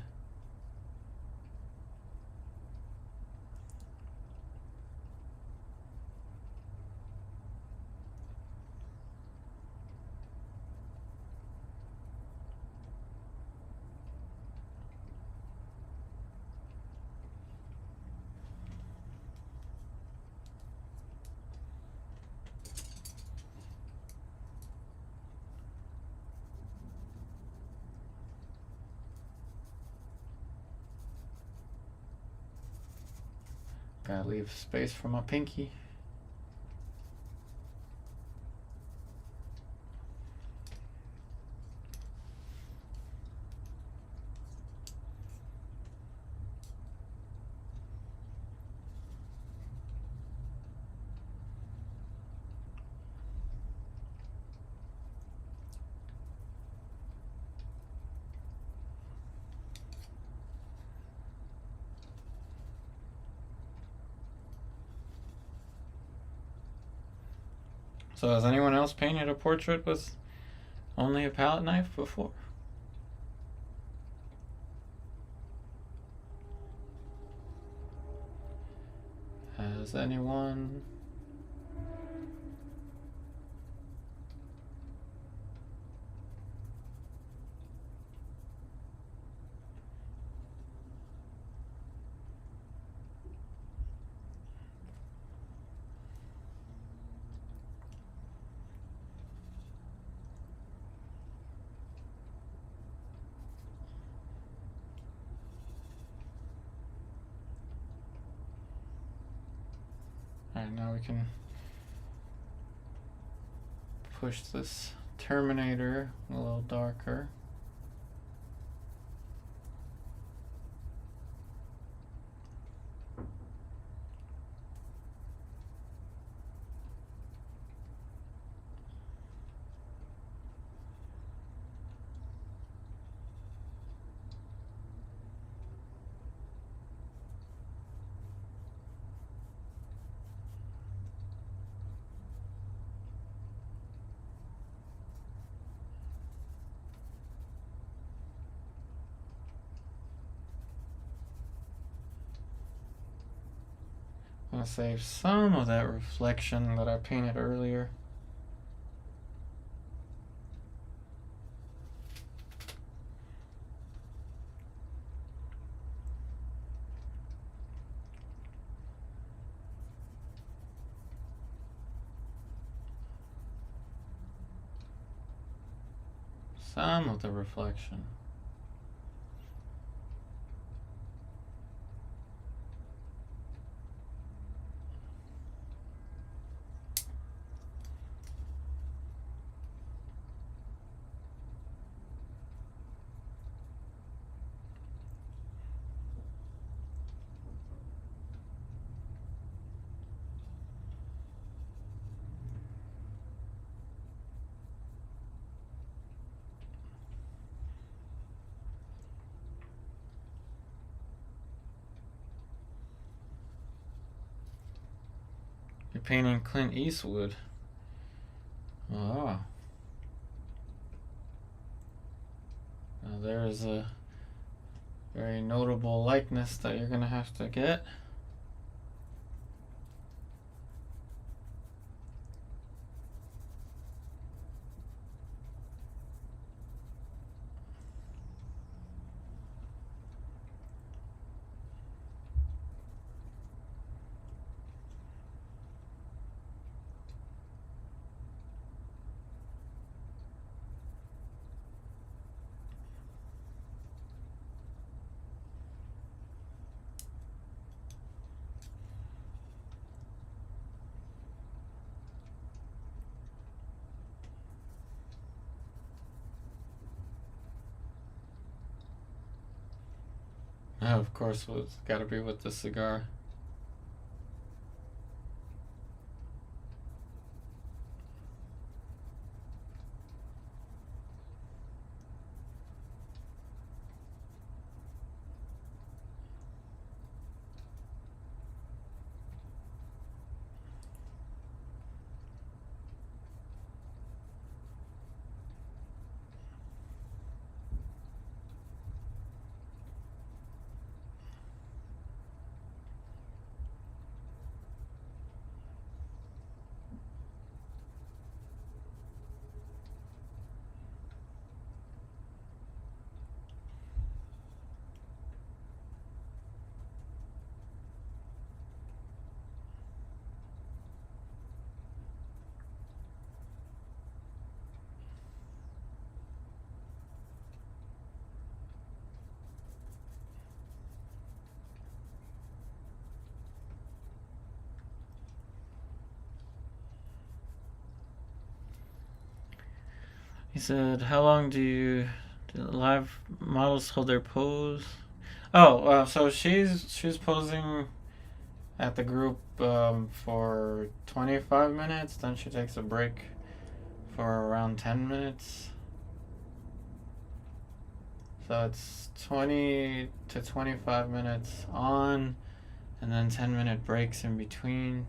Gotta leave space for my pinky. So has anyone else painted a portrait with only a palette knife before? Has anyone? Alright, now we can push this Terminator a little darker. I'm gonna save some of that reflection that I painted earlier. Some of the reflection. You're painting Clint Eastwood. Oh. Now there is a very notable likeness that you're gonna have to get. Oh, of course, it's got to be with the cigar. He said, "How long do live models hold their pose?" Oh, so she's posing at the group for 25 minutes. Then she takes a break for around 10 minutes. So it's 20 to 25 minutes on, and then 10-minute breaks in between.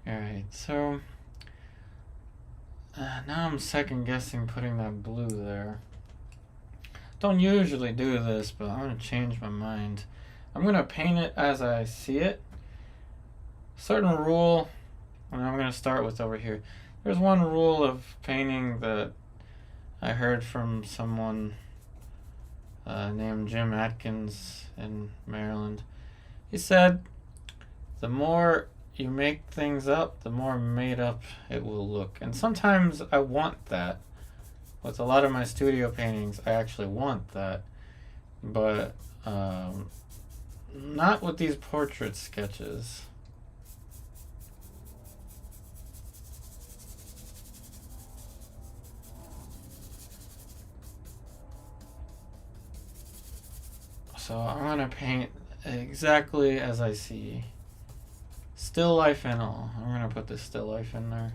Alright, so now I'm second guessing putting that blue there. Don't usually do this, but I'm going to change my mind. I'm going to paint it as I see it. Certain rule, and I'm going to start with over here. There's one rule of painting that I heard from someone named Jim Atkins in Maryland. He said, the more you make things up, the more made up it will look. And sometimes I want that. With a lot of my studio paintings, I actually want that. But not with these portrait sketches. So I'm going to paint exactly as I see. Still life and all. I'm going to put this still life in there.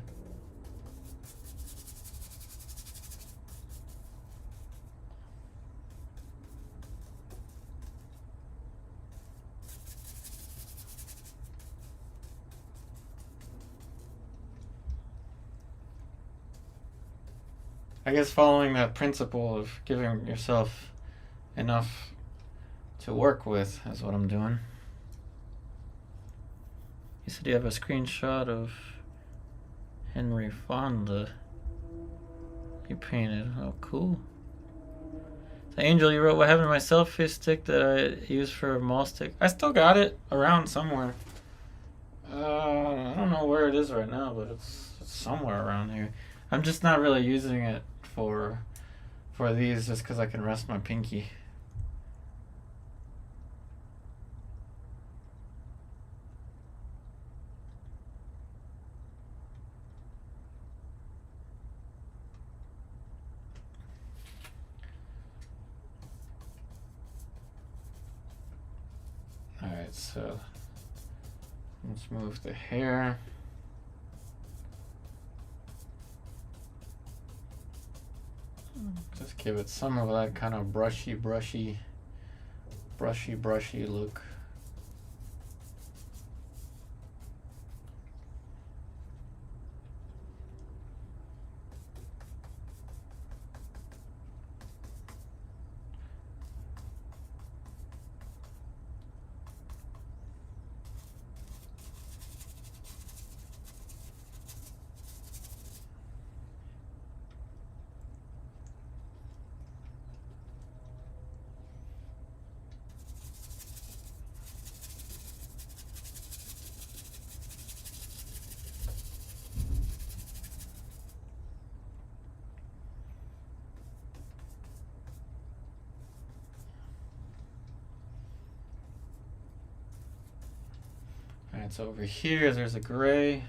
I guess following that principle of giving yourself enough to work with is what I'm doing. You said you have a screenshot of Henry Fonda you painted. Oh, cool. So Angel, you wrote, what happened to my selfie stick that I used for a mall stick? I still got it around somewhere. I don't know where it is right now, but it's somewhere around here. I'm just not really using it for these just because I can rest my pinky. Alright, so let's move the hair. Just give it some of that kind of brushy look. Alright, so over here there's a gray.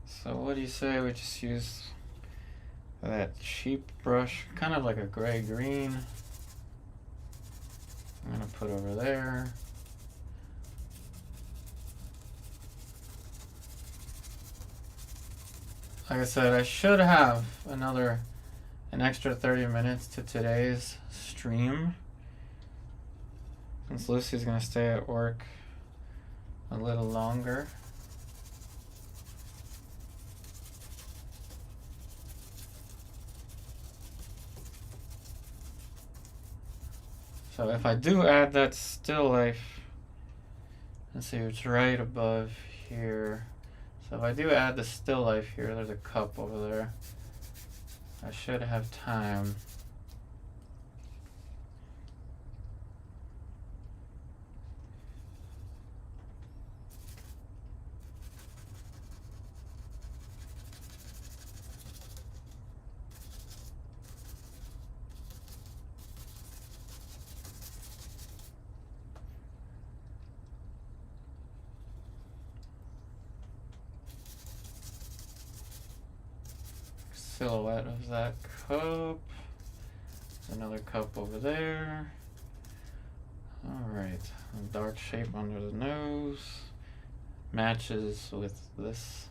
So what do you say we just use that cheap brush, kind of like a gray green. I'm gonna put over there. like I said, I should have an extra 30 minutes to today's stream, since Lucy's gonna stay at work a little longer. So if I do add that still life, let's see, it's right above here. So if I do add the still life here, there's a cup over there. I should have time. Silhouette of that cup. Another cup over there. Alright, a dark shape under the nose. Matches with this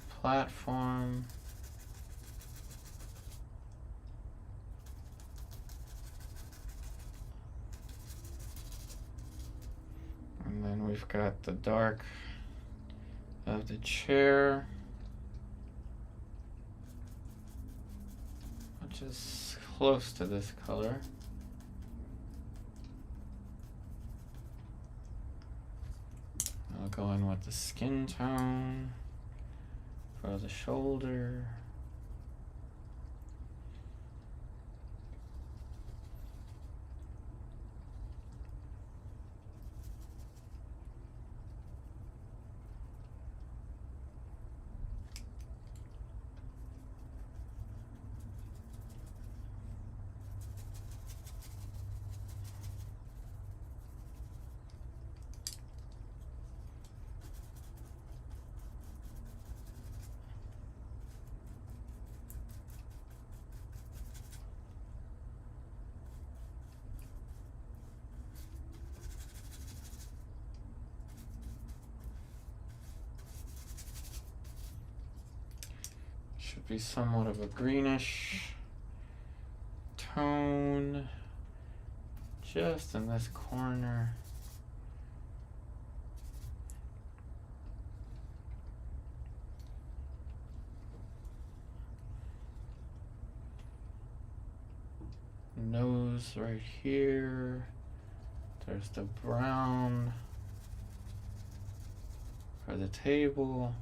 platform. And then we've got the dark of the chair, which is close to this color. I'll go in with the skin tone for the shoulder. Should be somewhat of a greenish tone just in this corner. Nose right here. There's the brown for the table.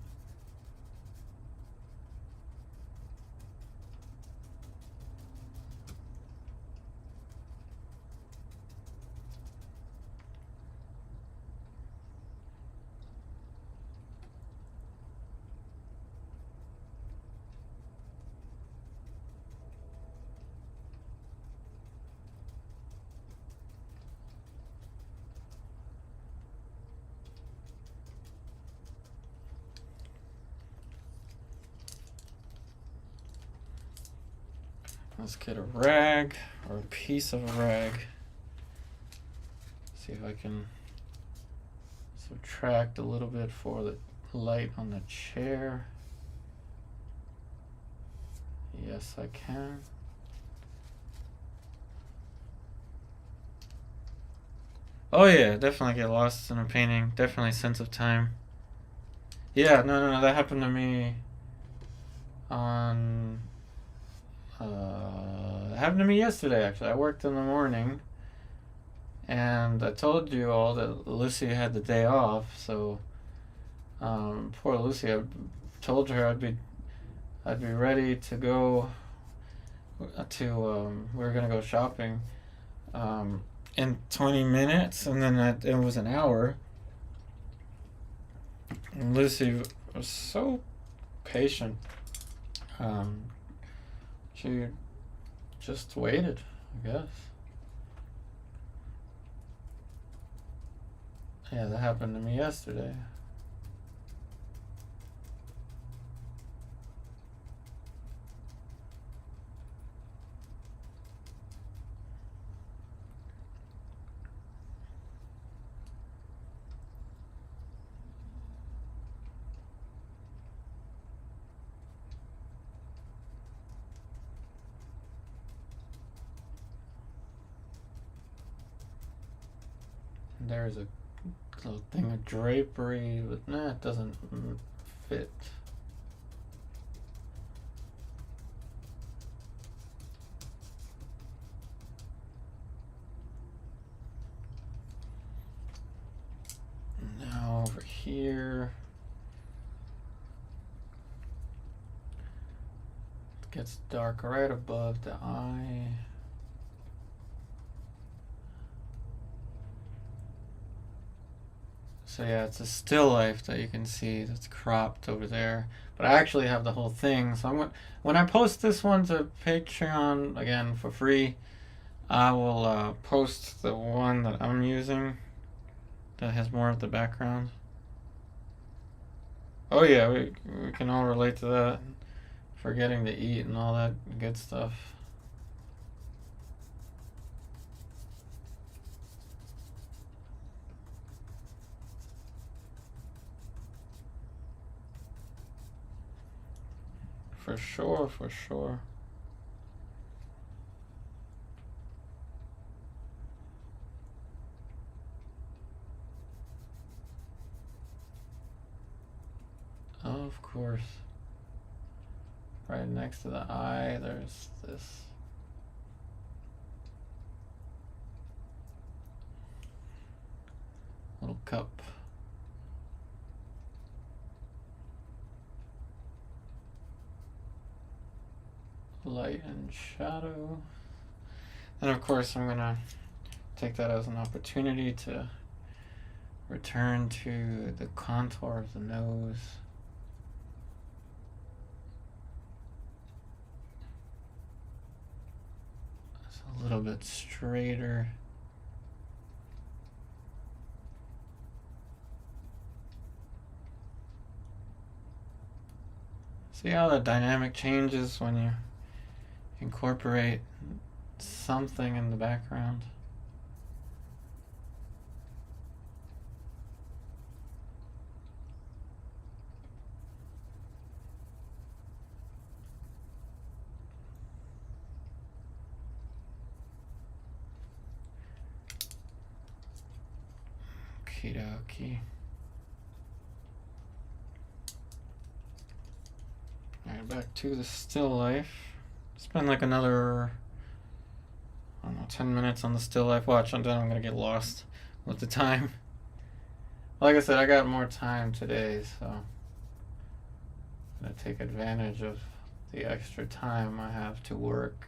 Let's get a rag or a piece of a rag. See if I can subtract a little bit for the light on the chair. Yes, I can. Oh yeah, definitely get lost in a painting. Definitely sense of time. Yeah, no, that happened to me on... it happened to me yesterday, actually. I worked in the morning, and I told you all that Lucy had the day off, so poor Lucy, I told her I'd be ready to go to we were gonna go shopping in 20 minutes, and then it was an hour, and Lucy was so patient. She just waited, I guess. Yeah, that happened to me yesterday. There's a little thing of drapery, but nah, it doesn't fit. Now over here, it gets dark right above the eye. So yeah, it's a still life that you can see that's cropped over there. But I actually have the whole thing. So when I post this one to Patreon, again, for free, I will post the one that I'm using that has more of the background. Oh yeah, we can all relate to that. Forgetting to eat and all that good stuff. For sure, for sure. Of course. Right next to the eye, there's this little cup. Light and shadow. And of course I'm gonna take that as an opportunity to return to the contour of the nose. It's a little bit straighter. See how the dynamic changes when you incorporate something in the background. Okie dokie. Alright, back to the still life. Spend like another, I don't know, 10 minutes on the still life. Watch, and then I'm gonna get lost with the time. Like I said, I got more time today, so I'm gonna take advantage of the extra time I have to work.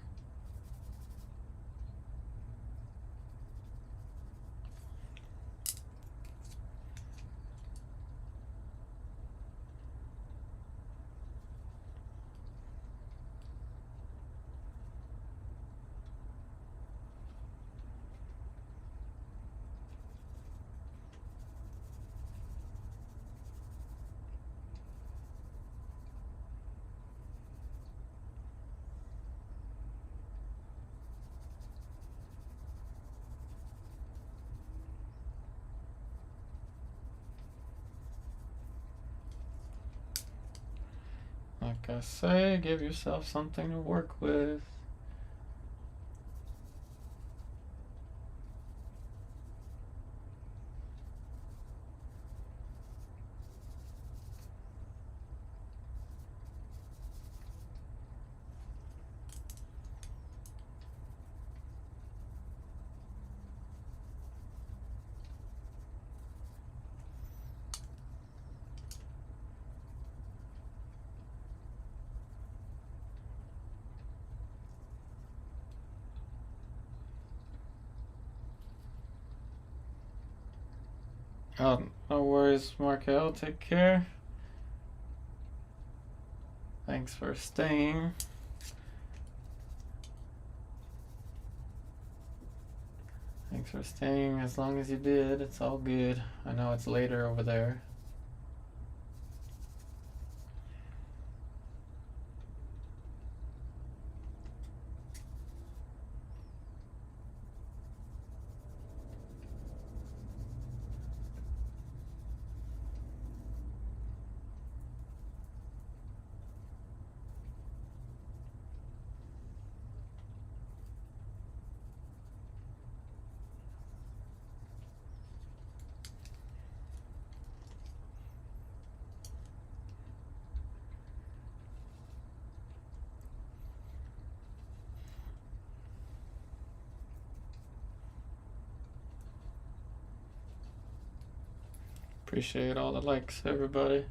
Like I say, give yourself something to work with. Oh, no worries, Markel. Take care. Thanks for staying. Thanks for staying as long as you did. It's all good. I know it's later over there. Appreciate all the likes, everybody.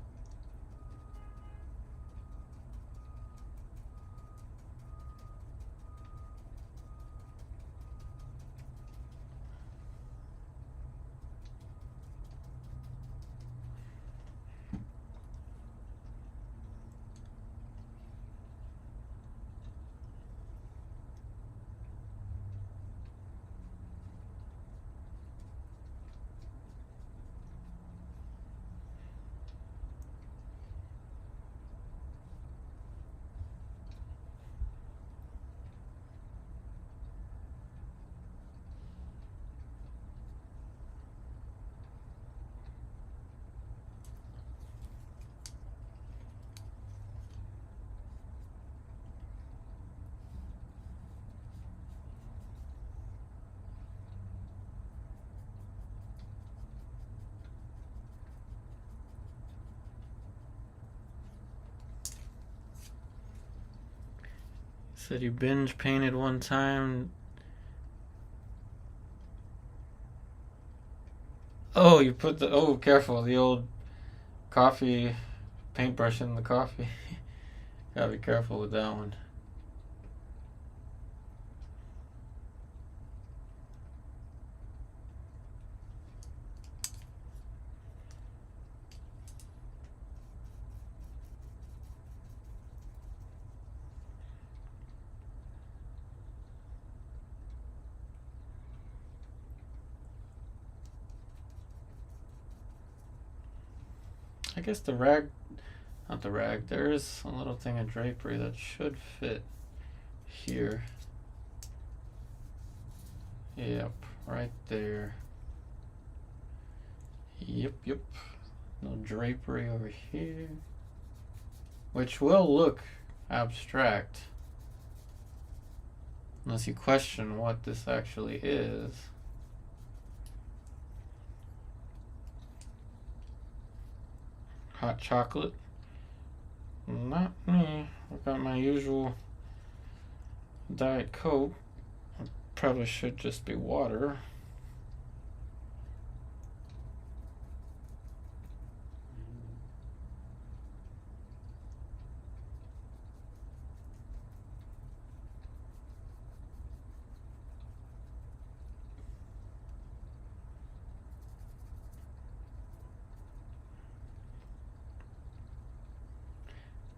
Said you binge painted one time. Oh, you put the, oh, careful, the old coffee paintbrush in the coffee. Gotta be careful with that one. I guess the rag, not the rag, there is a little thing of drapery that should fit here. Yep, right there. Yep. No drapery over here. Which will look abstract. Unless you question what this actually is. Hot chocolate? Not me. I've got my usual Diet Coke. It probably should just be water.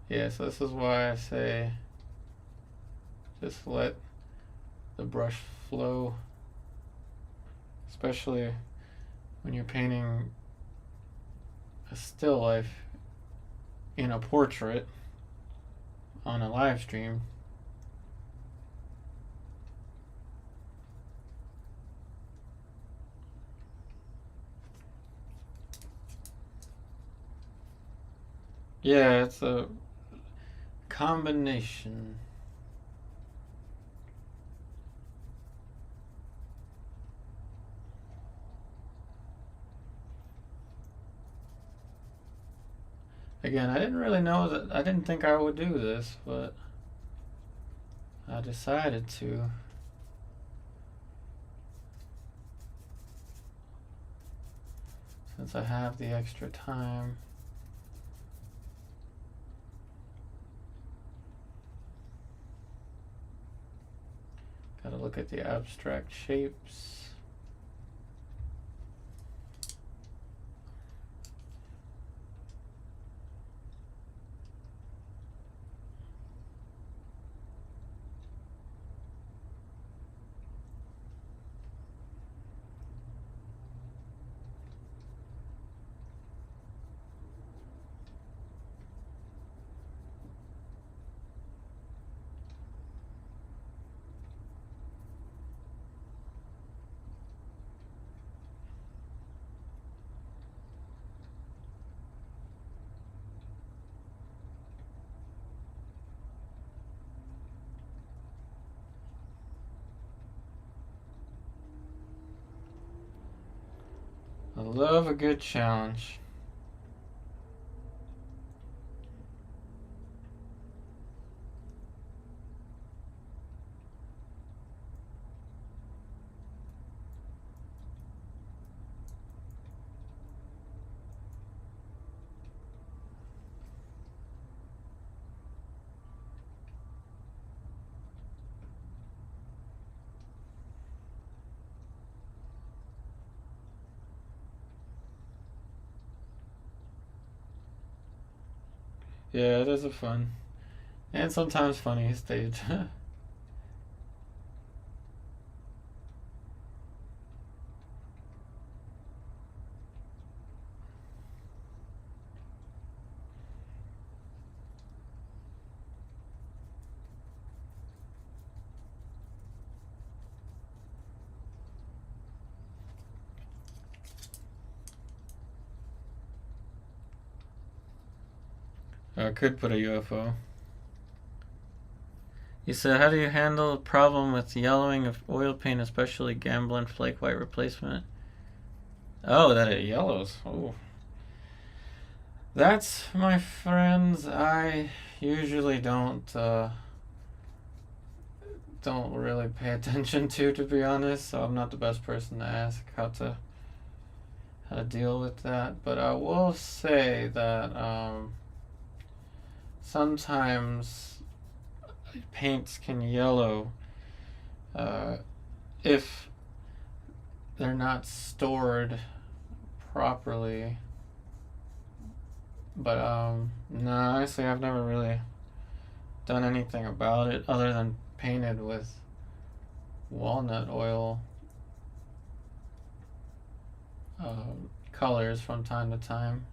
Yeah, so this is why I say just let the brush flow, especially when you're painting a still life in a portrait on a live stream. Yeah, it's a combination. Again, I didn't really know that, I didn't think I would do this, but I decided to. Since I have the extra time. Gotta look at the abstract shapes. I love a good challenge. Yeah, it is a fun and sometimes funny stage. I could put a UFO. You said, how do you handle the problem with yellowing of oil paint, especially Gamblin flake white replacement? Oh, that it yellows. Oh. That's, my friends, I usually don't really pay attention to be honest, so I'm not the best person to ask how to deal with that. But I will say that sometimes paints can yellow if they're not stored properly. But no, honestly, I've never really done anything about it other than painted with walnut oil colors from time to time.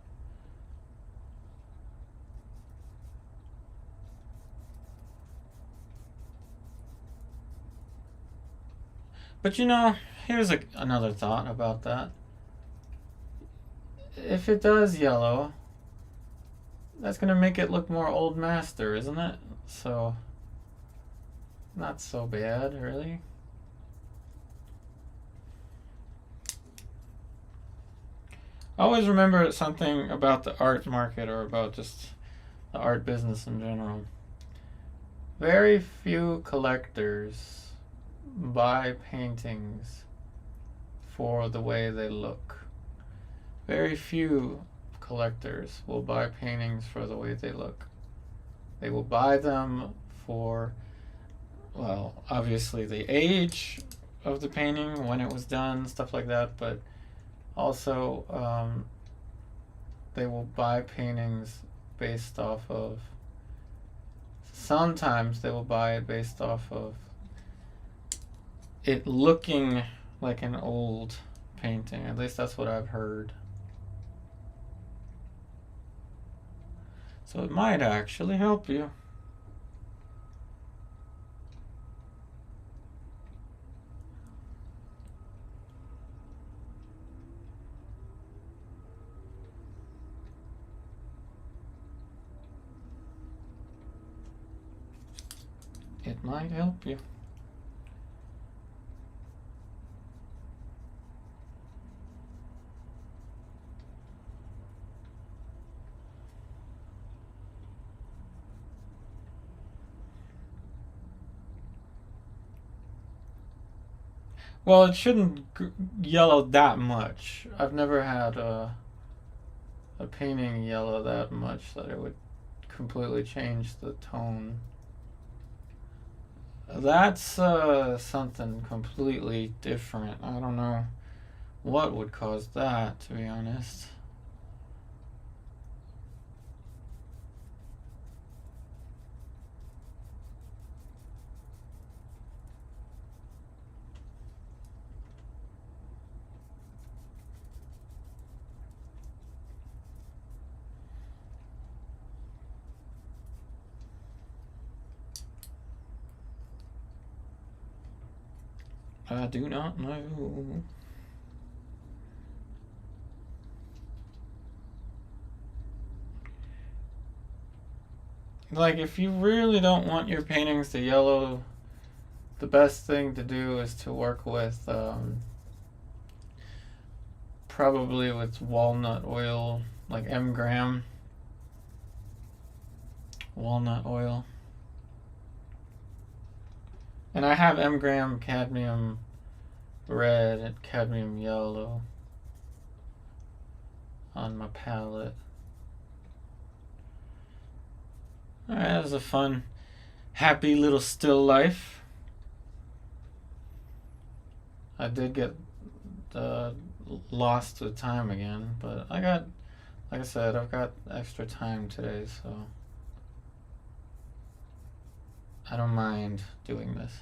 But you know, here's another thought about that. If it does yellow, that's gonna make it look more old master, isn't it? So, not so bad, really. Always remember something about the art market or about just the art business in general. Very few collectors buy paintings for the way they look. Very few collectors will buy paintings for the way they look. They will buy them for, well, obviously the age of the painting, when it was done, stuff like that, but also they will buy paintings based off of, sometimes they will buy it based off of it looking like an old painting. At least that's what I've heard. So it might actually help you. It might help you. Well, it shouldn't yellow that much. I've never had a painting yellow that much that it would completely change the tone. That's something completely different. I don't know what would cause that, to be honest. I do not know. Like, if you really don't want your paintings to yellow, the best thing to do is to work with probably with walnut oil, like M-gram walnut oil. And I have M-gram cadmium red and cadmium yellow on my palette. Alright, that was a fun, happy little still life. I did get lost with time again, but I got, like I said, I've got extra time today, so I don't mind doing this.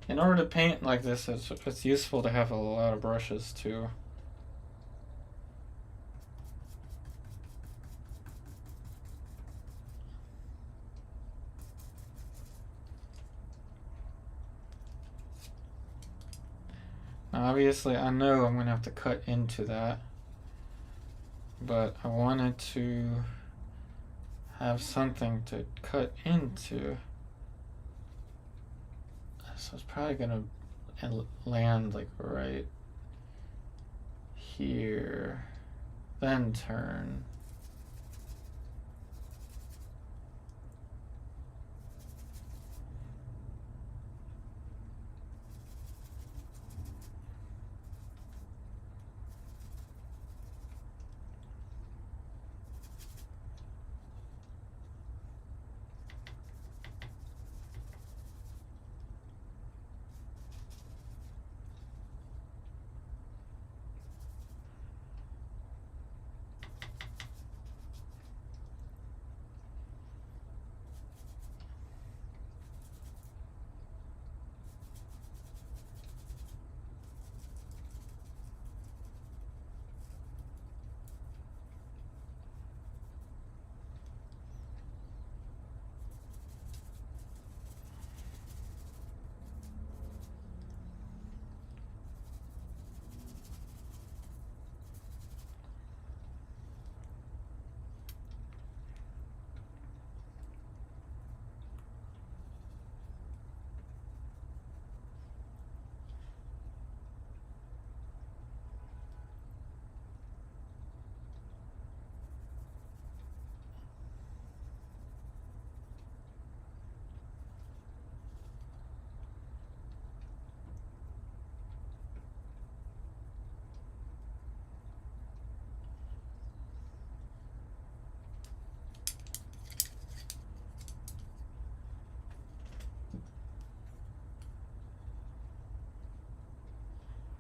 In order to paint like this, it's useful to have a lot of brushes too. Now obviously I know I'm going to have to cut into that, but I wanted to have something to cut into. So it's probably going to land like right here, then turn.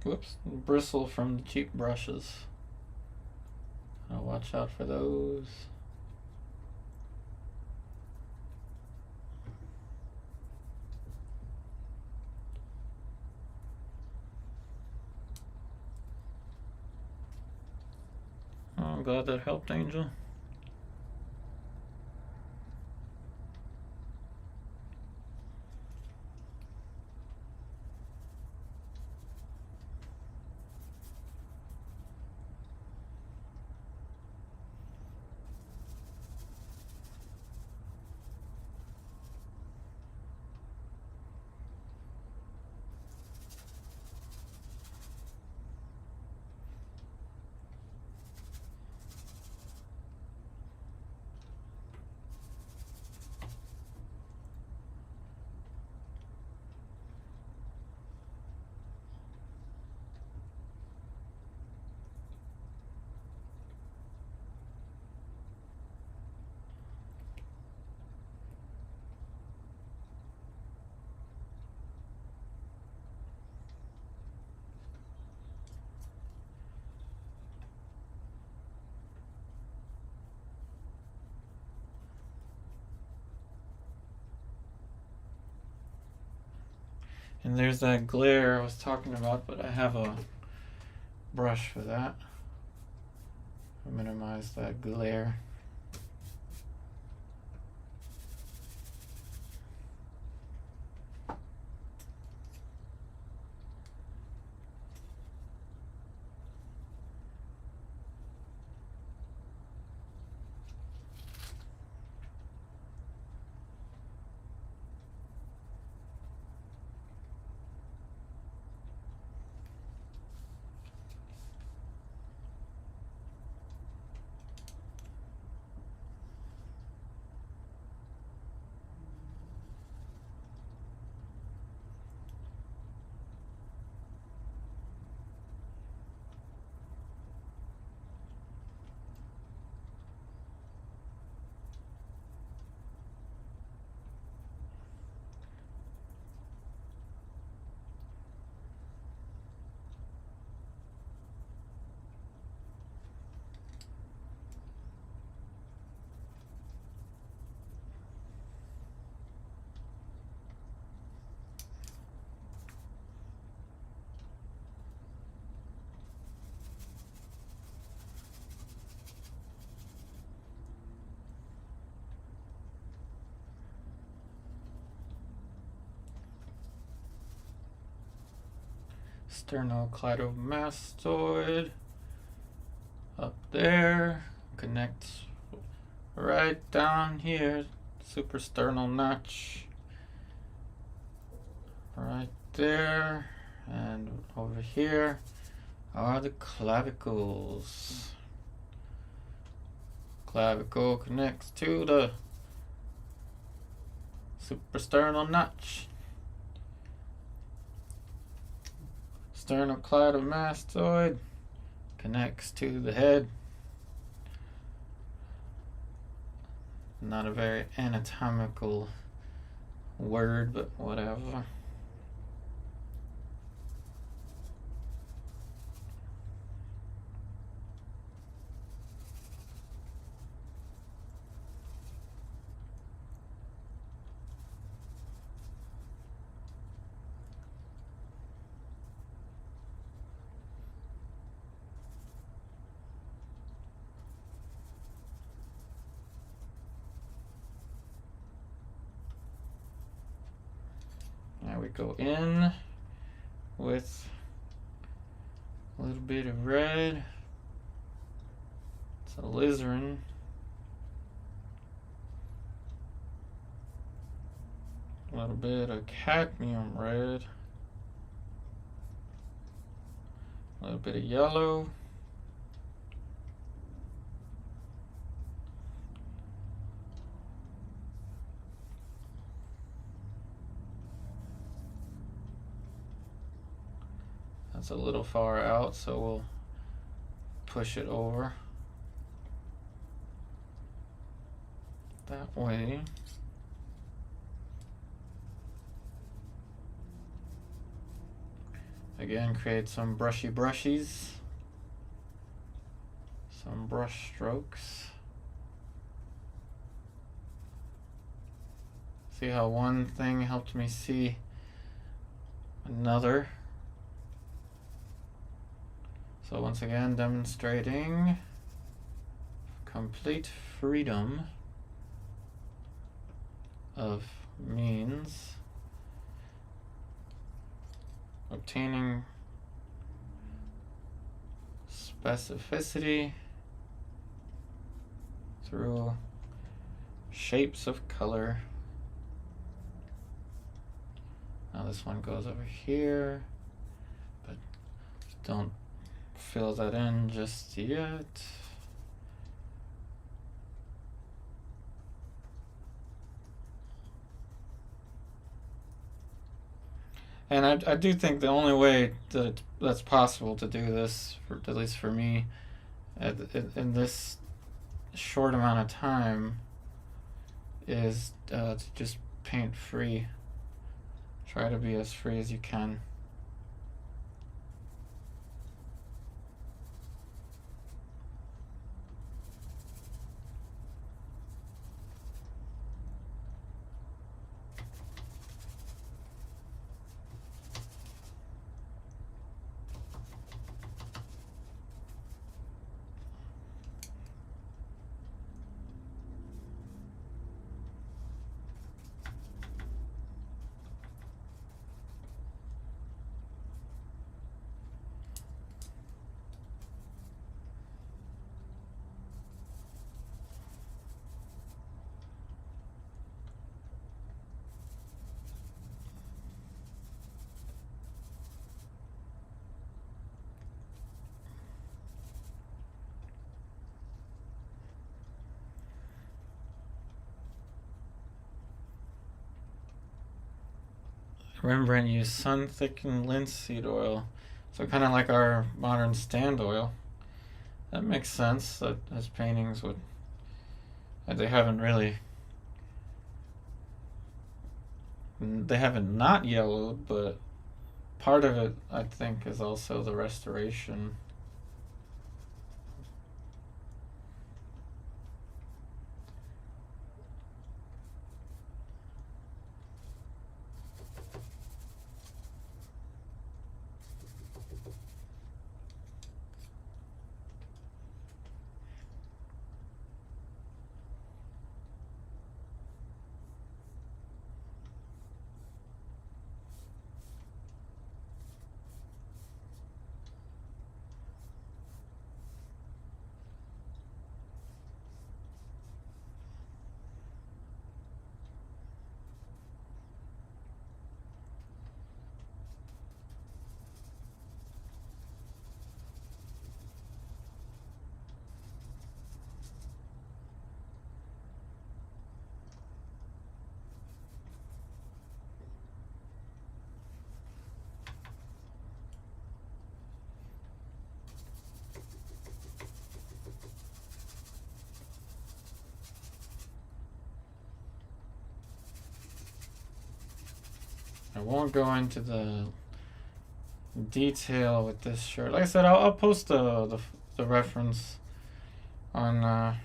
Whoops, bristle from the cheap brushes. I'll watch out for those. Oh, I'm glad that helped, Angel. And there's that glare I was talking about, but I have a brush for that. I'll minimize that glare. sternocleidomastoid up there, connects right down here, suprasternal notch right there, and over here are the clavicles. Clavicle connects to the suprasternal notch. Sternocleidomastoid connects to the head. Not a very anatomical word, but whatever. Now we go in with a little bit of red. It's alizarin. A little bit of cadmium red. A little bit of yellow. That's a little far out, so we'll push it over that way. Again, create some brushy brushies, some brush strokes. See how one thing helped me see another. So once again, demonstrating complete freedom of means, obtaining specificity through shapes of color. Now this one goes over here, but don't fill that in just yet. And I do think the only way that that's possible to do this, at least for me, in this short amount of time, is to just paint free. Try to be as free as you can. Rembrandt used sun-thickened linseed oil, so kind of like our modern stand oil. That makes sense, that his paintings would, they haven't not yellowed, but part of it, I think, is also the restoration. I won't go into the detail with this shirt. Like I said, I'll post the reference on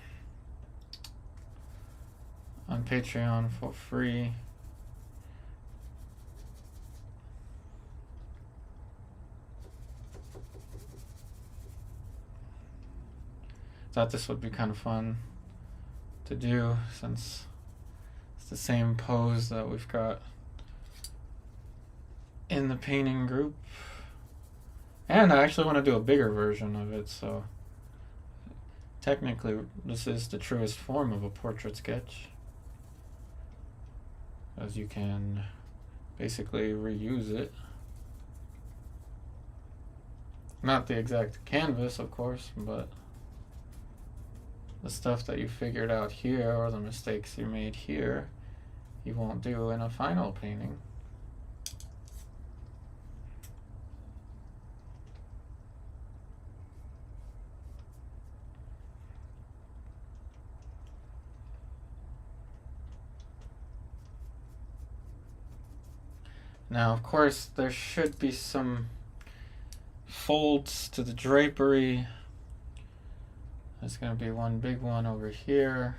Patreon for free. Thought this would be kind of fun to do since it's the same pose that we've got in the painting group. And I actually want to do a bigger version of it, so technically this is the truest form of a portrait sketch, as you can basically reuse it. Not the exact canvas, of course, but the stuff that you figured out here, or the mistakes you made here, you won't do in a final painting. Now, of course, there should be some folds to the drapery. There's going to be one big one over here.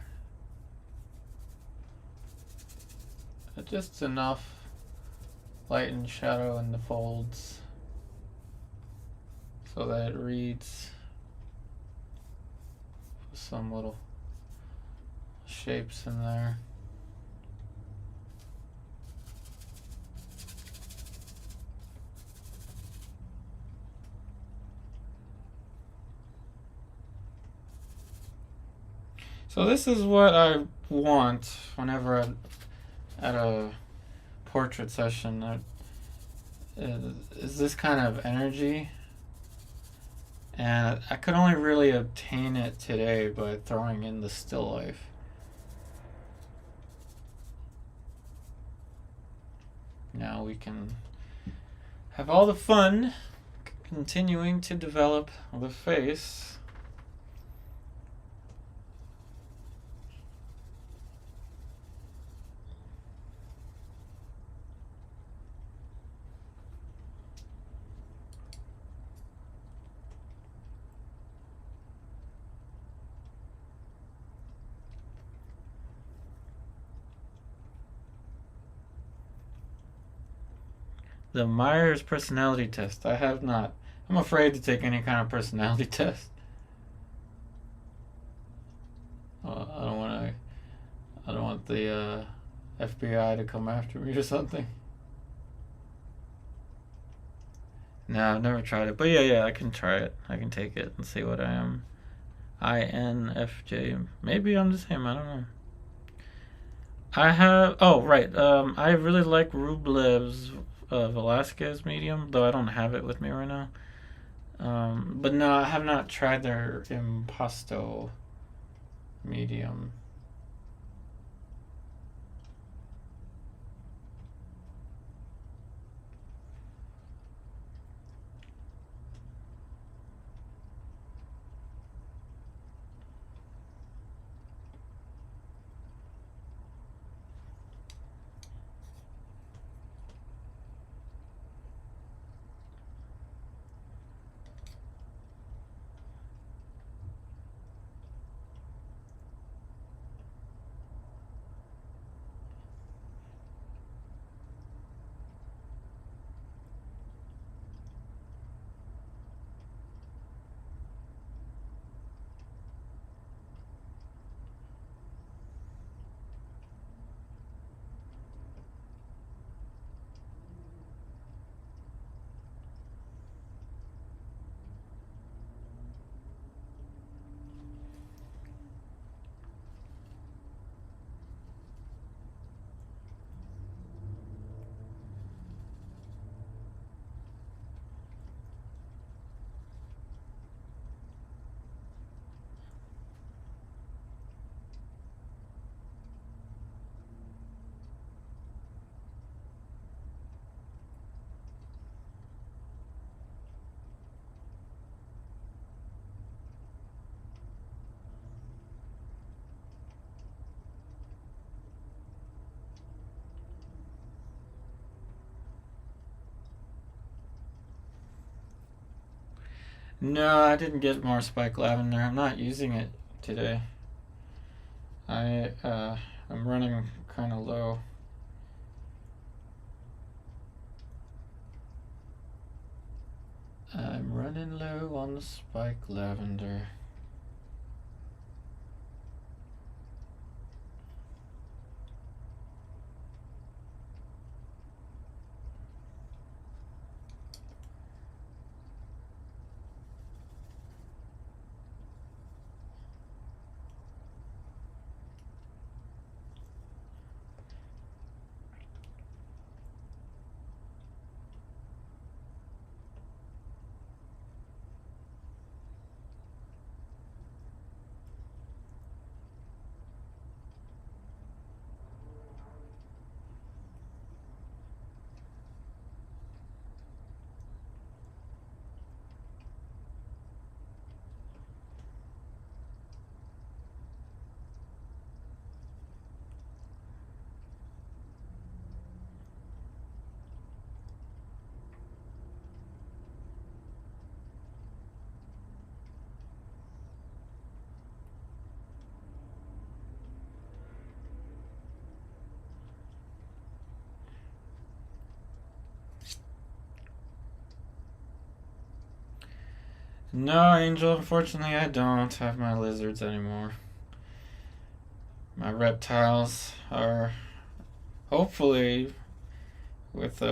Just enough light and shadow in the folds so that it reads some little shapes in there. So this is what I want whenever I'm at a portrait session. Is this kind of energy, and I could only really obtain it today by throwing in the still life. Now we can have all the fun continuing to develop the face. The Myers personality test. I have not. I'm afraid to take any kind of personality test. I don't want to. I don't want the FBI to come after me or something. No, I've never tried it. But yeah, I can try it. I can take it and see what I am. INFJ. Maybe I'm the same. I don't know. I have. Oh, right. I really like Rublev's Velasquez medium, though I don't have it with me right now. But no, I have not tried their Impasto medium. No, I didn't get more spike lavender. I'm not using it today. I'm running kind of low. I'm running low on the spike lavender. No, Angel, unfortunately I don't have my lizards anymore. My reptiles are hopefully with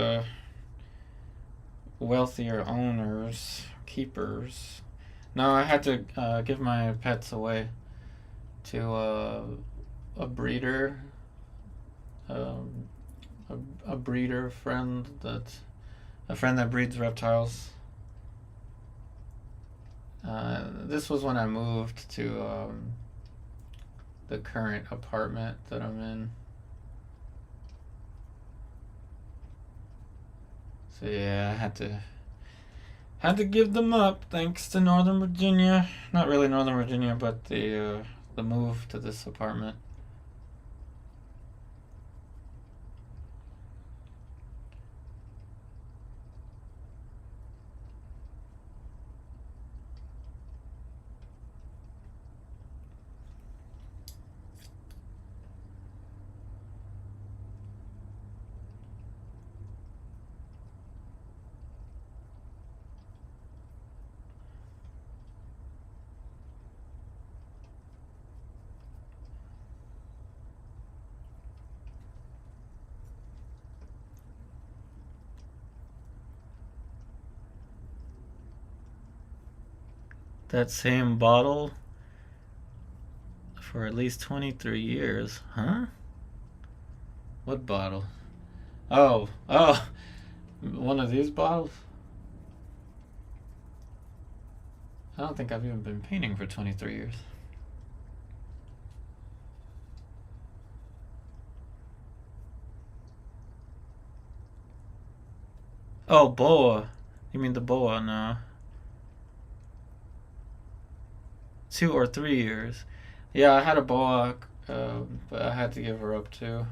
wealthier owners, keepers. No, I had to give my pets away to a breeder, um, a breeder friend that breeds reptiles. This was when I moved to the current apartment that I'm in. So yeah, I had to give them up thanks to Northern Virginia. Not really Northern Virginia, but the move to this apartment. That same bottle for at least 23 years, huh? What bottle? Oh, one of these bottles? I don't think I've even been painting for 23 years. Oh, boa. You mean the boa? No. 2 or 3 years. Yeah, I had a boa, but I had to give her up too.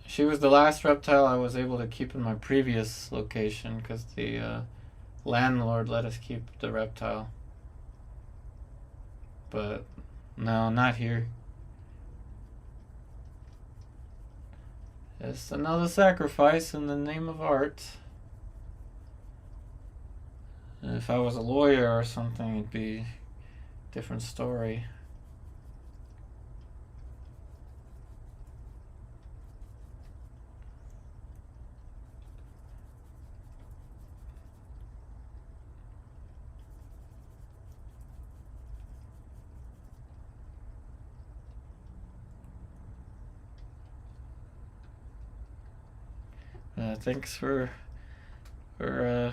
She was the last reptile I was able to keep in my previous location because the landlord let us keep the reptile. But no, not here. It's another sacrifice in the name of art. If I was a lawyer or something, it'd be a different story. Thanks for the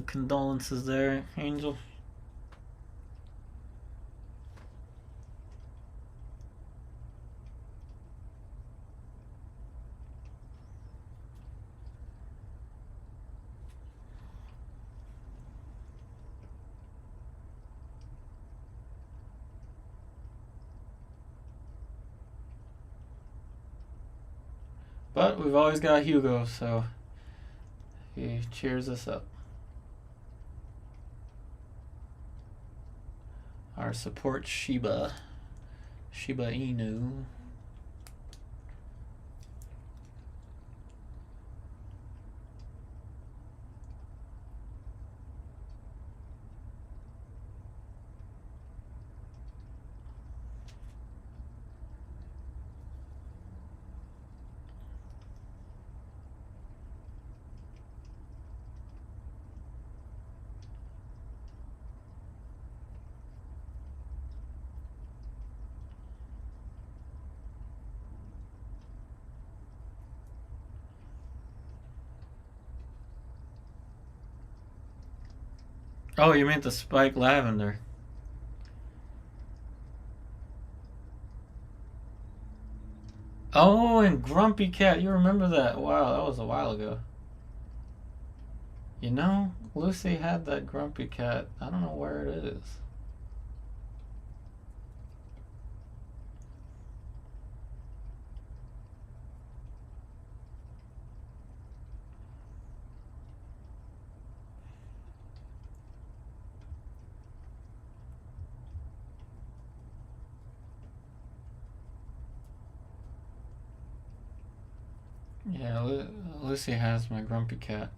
condolences there, Angel. But we've always got Hugo, so he cheers us up. our support Shiba Inu. Oh, you meant the spike lavender. Oh, and Grumpy Cat. You remember that? Wow, that was a while ago. You know, Lucy had that Grumpy Cat. I don't know where it is. Yeah, Lucy has my Grumpy Cat.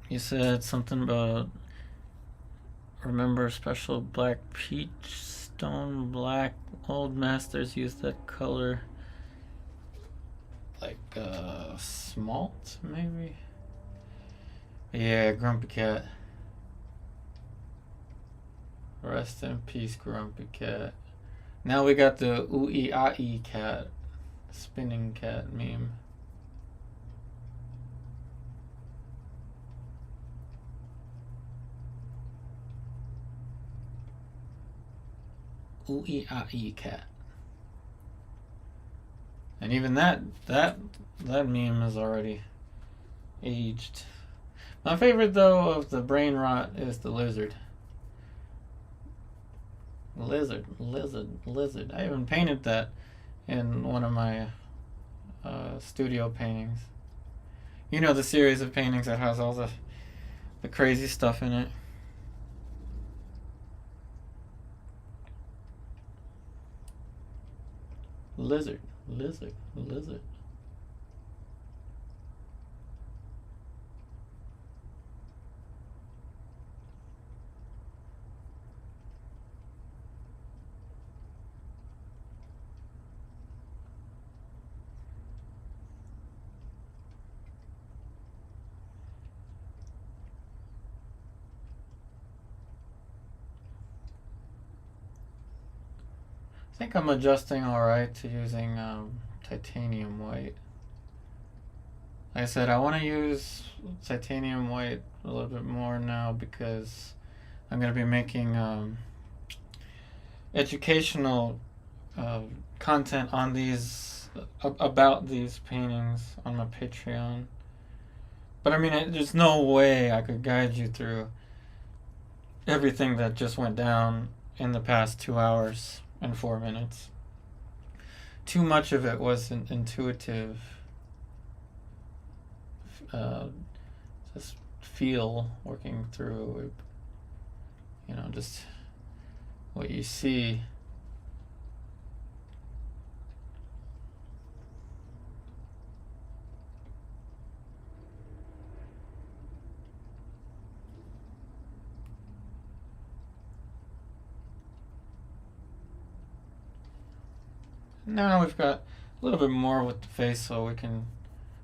You said something about remember special black peach stone black. Old masters use that color like smalt maybe. Yeah, Grumpy Cat. Rest in peace, Grumpy Cat. Now we got the ooey cat, spinning cat meme. Ooey cat. And even that meme is already aged. My favorite though of the brain rot is the lizard. Lizard. I even painted that in one of my studio paintings. You know, the series of paintings that has all the crazy stuff in it. Lizard. I think I'm adjusting alright to using titanium white. Like I said, I want to use titanium white a little bit more now because I'm going to be making educational content on these about these paintings on my Patreon. But I mean, there's no way I could guide you through everything that just went down in the past 2 hours and 4 minutes. Too much of it was intuitive. Just feel working through, you know, just what you see. Now we've got a little bit more with the face, so we can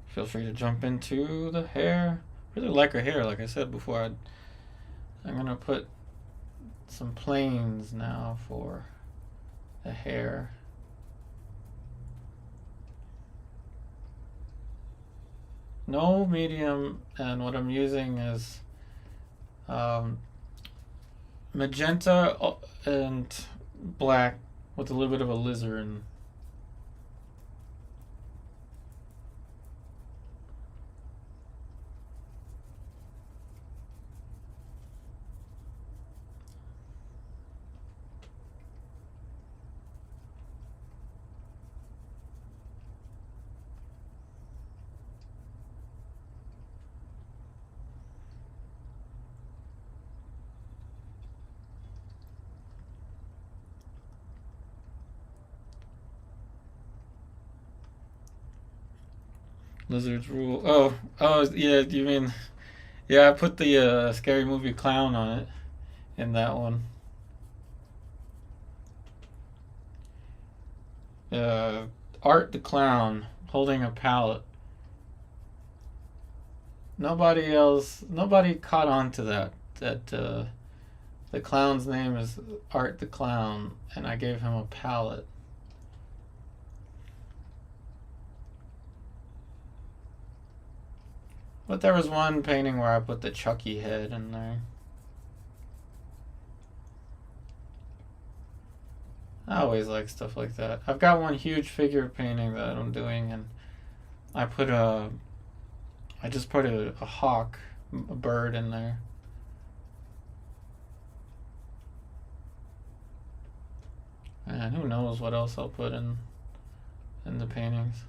feel free to jump into the hair. Really like her hair, like I said before. I'm gonna put some planes now for the hair. No medium, and what I'm using is magenta and black with a little bit of alizarin. Lizard's rule. Oh, yeah. You mean? Yeah, I put the scary movie clown on it in that one. Uh, Art the clown holding a palette. Nobody caught on to that. That the clown's name is Art the clown, and I gave him a palette. But there was one painting where I put the Chucky head in there. I always like stuff like that. I've got one huge figure painting that I'm doing, and I just put a hawk, a bird in there. And who knows what else I'll put in the paintings.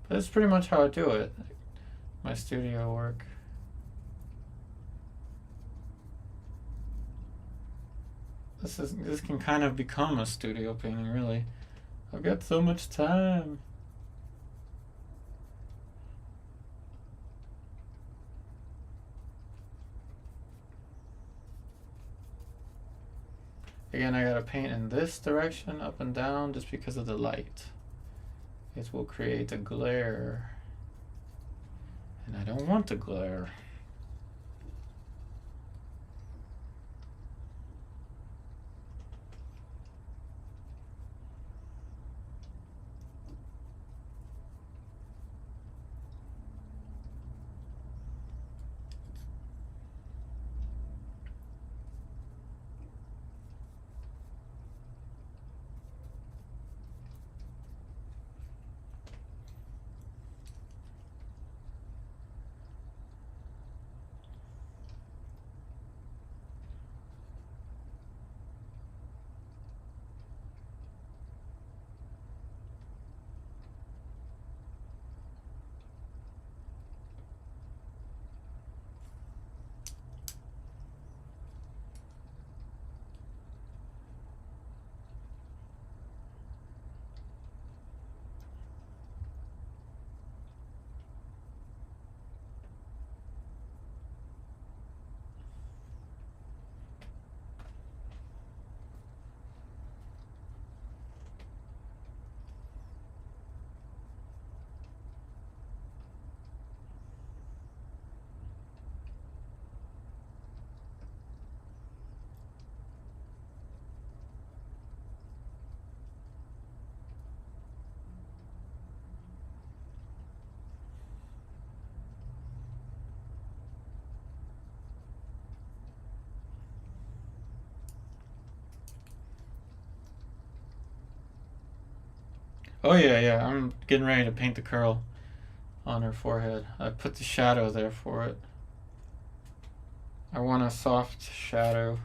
But that's pretty much how I do it. My studio work. This can kind of become a studio painting, really. I've got so much time. Again, I gotta paint in this direction, up and down, just because of the light. It will create a glare. And I don't want a glare. Oh yeah, I'm getting ready to paint the curl on her forehead. I put the shadow there for it. I want a soft shadow.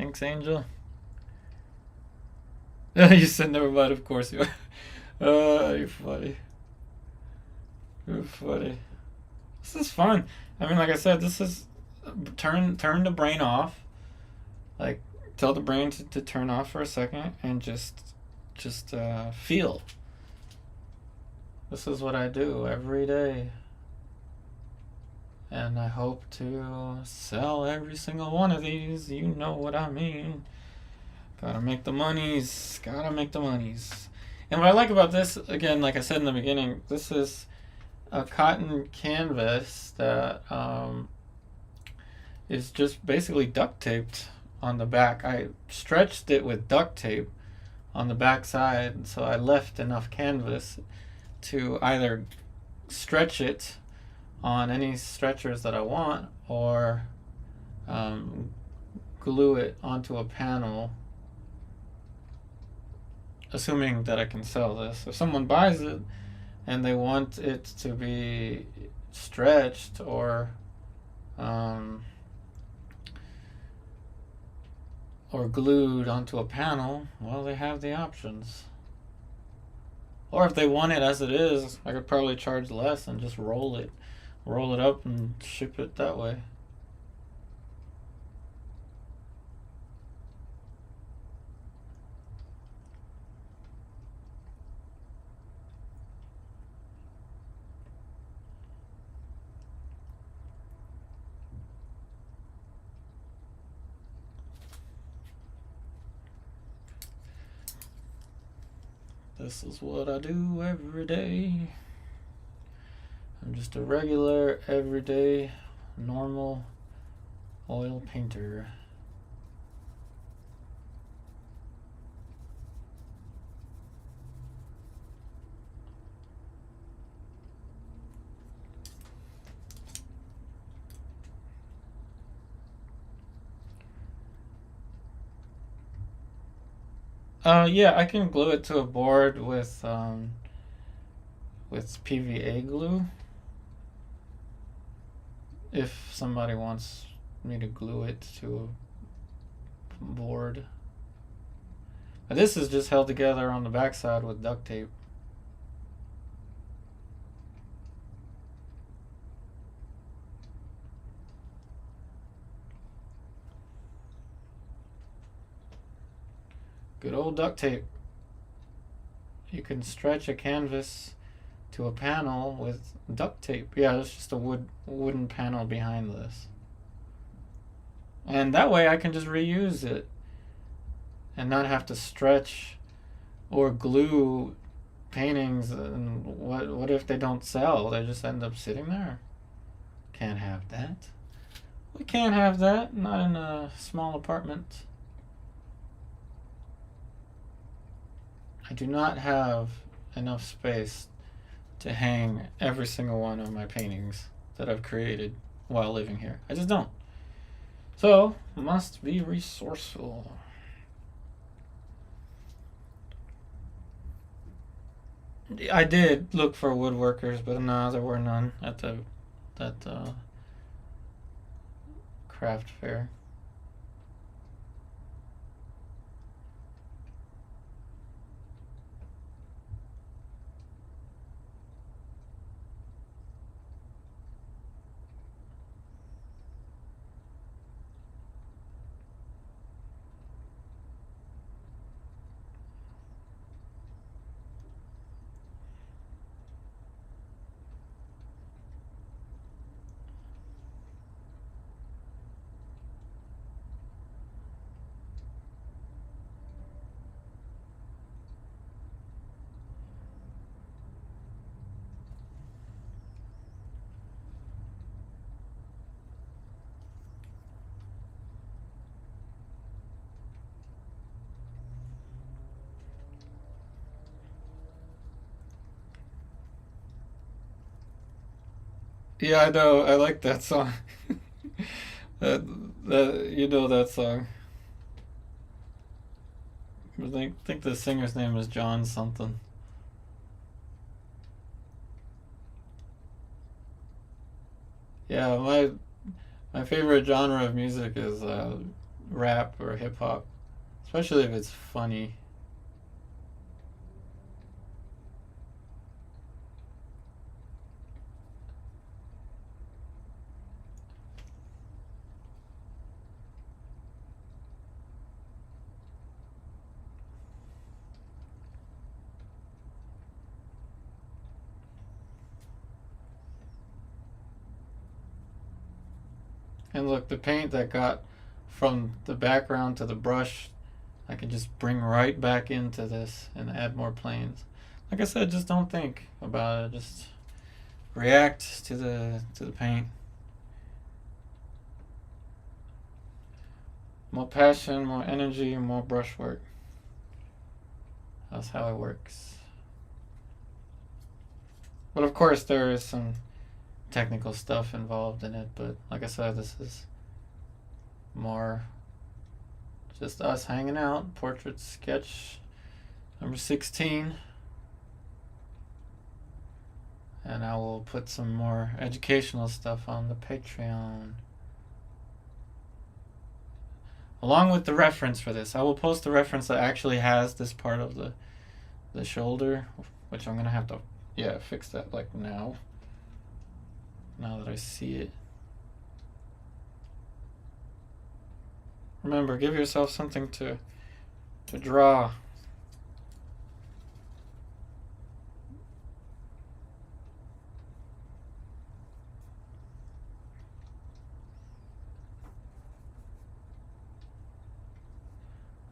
Thanks, Angel. You said never mind, of course you are. You're funny. You're funny. This is fun. I mean, like I said, this is turn the brain off. Like, tell the brain to turn off for a second and just feel. This is what I do every day. And I hope to sell every single one of these. You know what I mean. Gotta make the monies. Gotta make the monies. And what I like about this, again, like I said in the beginning, this is a cotton canvas that is just basically duct taped on the back. I stretched it with duct tape on the back side, so I left enough canvas to either stretch it on any stretchers that I want, or glue it onto a panel, assuming that I can sell this. If someone buys it and they want it to be stretched or glued onto a panel, well, they have the options. Or if they want it as it is, I could probably charge less and just roll it up and ship it that way. This is what I do every day. I'm just a regular, everyday, normal oil painter. Yeah, I can glue it to a board with PVA glue. If somebody wants me to glue it to a board. But this is just held together on the backside with duct tape. Good old duct tape. You can stretch a canvas to a panel with duct tape. Yeah, there's just a wooden panel behind this. And that way I can just reuse it and not have to stretch or glue paintings. And what if they don't sell? They just end up sitting there. Can't have that. We can't have that. Not in a small apartment. I do not have enough space to hang every single one of my paintings that I've created while living here. I just don't. So, must be resourceful. I did look for woodworkers, but no, there were none at that craft fair. Yeah, I know. I like that song. that you know that song. I think the singer's name is John something. Yeah, my favorite genre of music is rap or hip hop, especially if it's funny. And look, the paint that got from the background to the brush, I can just bring right back into this and add more planes. Like I said, just don't think about it. Just react to the paint. More passion, more energy, more brushwork. That's how it works. But of course, there is some technical stuff involved in it. But like I said, this is more just us hanging out. Portrait sketch number 16. And I will put some more educational stuff on the Patreon. Along with the reference for this. I will post the reference that actually has this part of the shoulder, which I'm going to have to, fix that like now. Now that I see it. Remember, give yourself something to draw.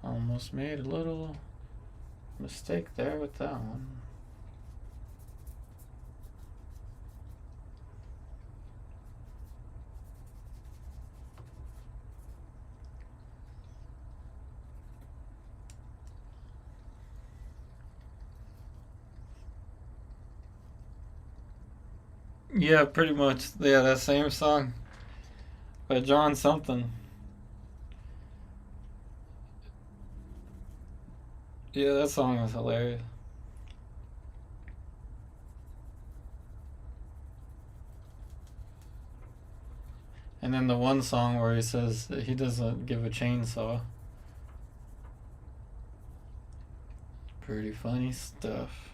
Almost made a little mistake there with that one. Yeah, pretty much. Yeah, that same song by John something. Yeah, that song was hilarious. And then the one song where he says that he doesn't give a chainsaw. Pretty funny stuff.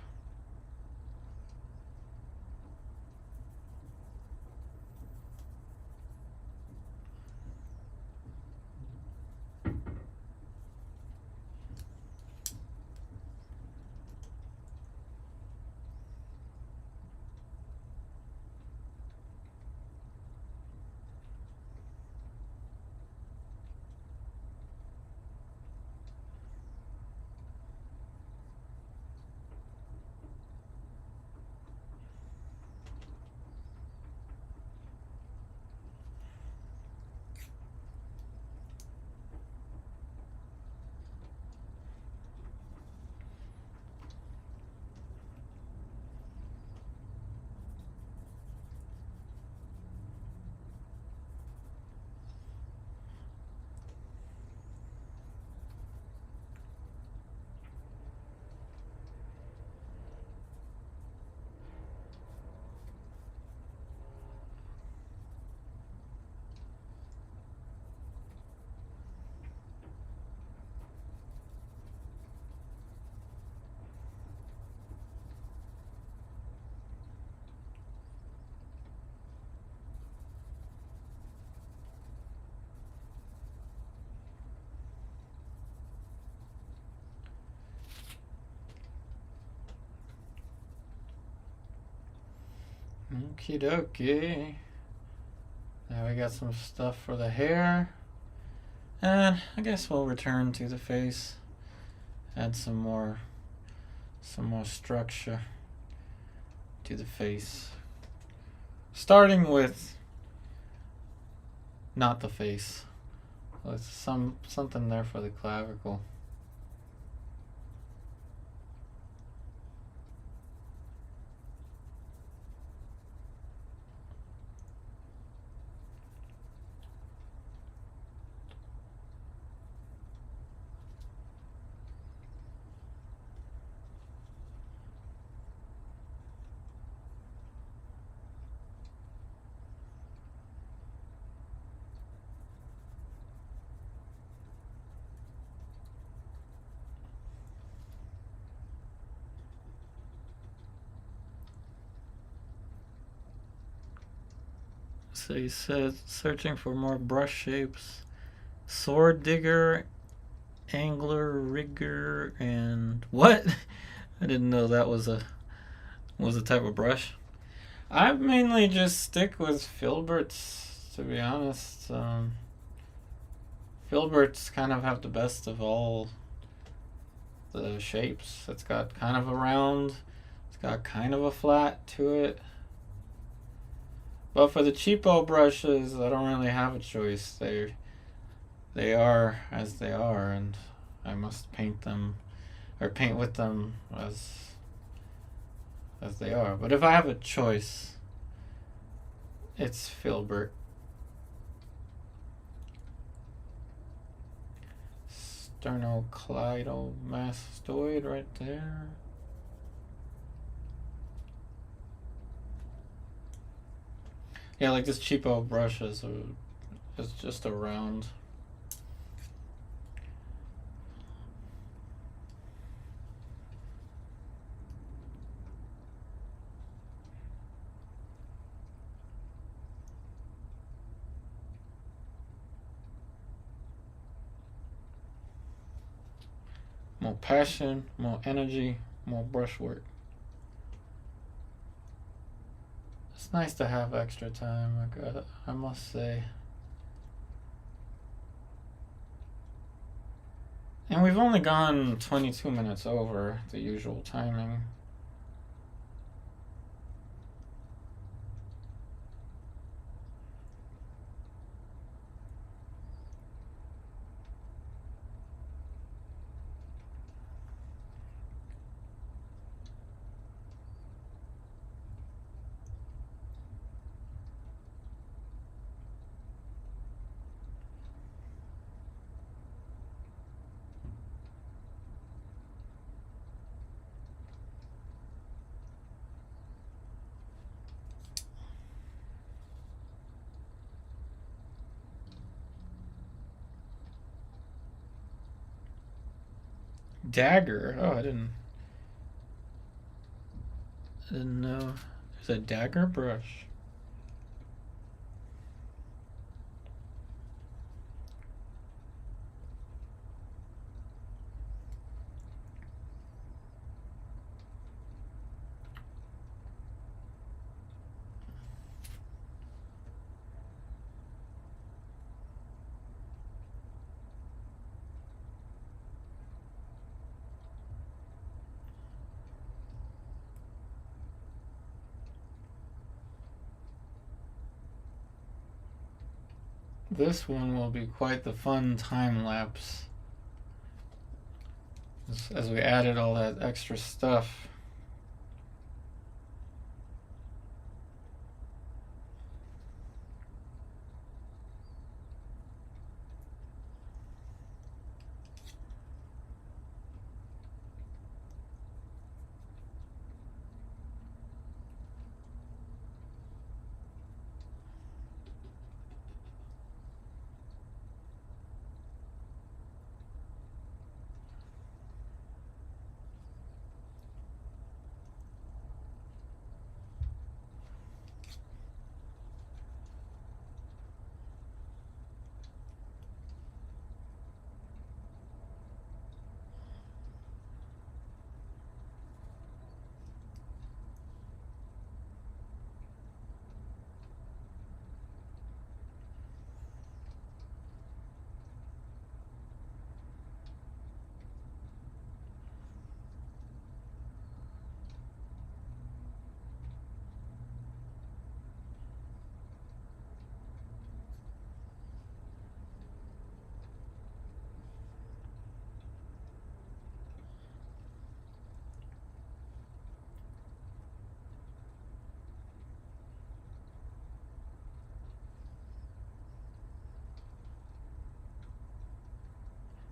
Okie dokie. Now we got some stuff for the hair. And I guess we'll return to the face. Add some more structure to the face. Starting with not the face. With something there for the clavicle. So he says searching for more brush shapes. Sword digger, angler, rigger, and what? I didn't know that was a type of brush. I mainly just stick with filberts, to be honest. Filberts kind of have the best of all the shapes. It's got kind of a round, it's got kind of a flat to it. But for the cheapo brushes, I don't really have a choice. They are as they are, and I must paint them or paint with them as they are. But if I have a choice, it's filbert. Sternocleidomastoid right there. Yeah, like this cheapo brush is just a round. More passion, more energy, more brushwork. It's nice to have extra time, I must say. And we've only gone 22 minutes over the usual timing. Dagger. Oh, I didn't know. There's a dagger brush. This one will be quite the fun time lapse as we added all that extra stuff.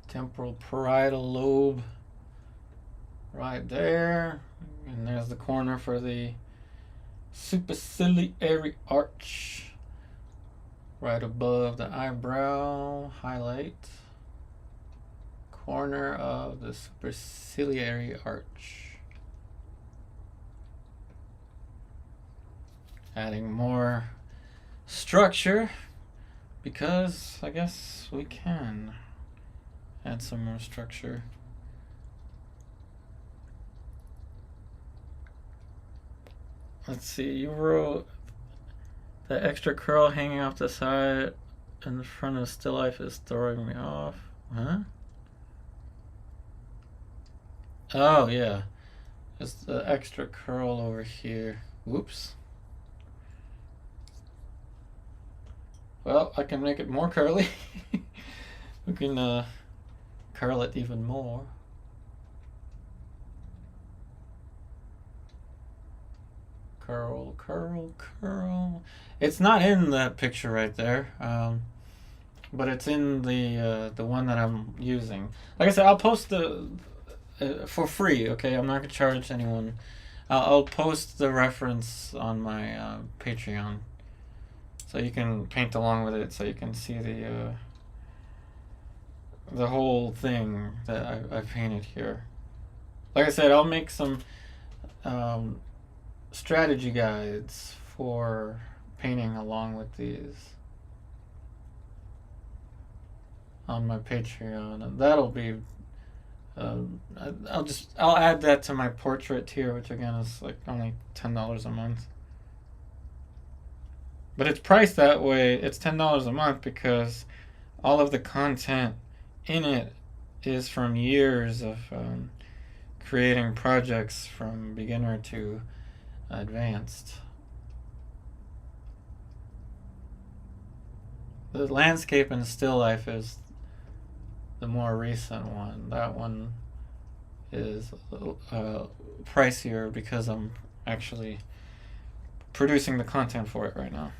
Temporal parietal lobe right there, and there's the corner for the superciliary arch right above the eyebrow. Highlight corner of the superciliary arch, adding more structure because I guess we can add some more structure. Let's see, you wrote the extra curl hanging off the side in front of still life is throwing me off. Huh? Oh, yeah. Just the extra curl over here. Whoops. Well, I can make it more curly. We can curl it even more. Curl, curl, curl. It's not in that picture right there, but it's in the one that I'm using. Like I said, I'll post the for free. Okay, I'm not gonna charge anyone. I'll post the reference on my Patreon, so you can paint along with it. So you can see the whole thing that I painted here. Like I said, I'll make some strategy guides for painting along with these on my Patreon, and that'll be I'll add that to my portrait tier, which again is like only $10 a month. But it's priced that way. It's $10 a month because all of the content in it is from years of creating projects from beginner to advanced. The landscape and still life is the more recent one. That one is pricier because I'm actually producing the content for it right now.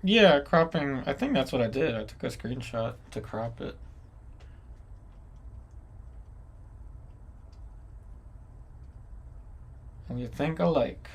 Yeah, cropping. I think that's what I did. I took a screenshot to crop it. And you think alike.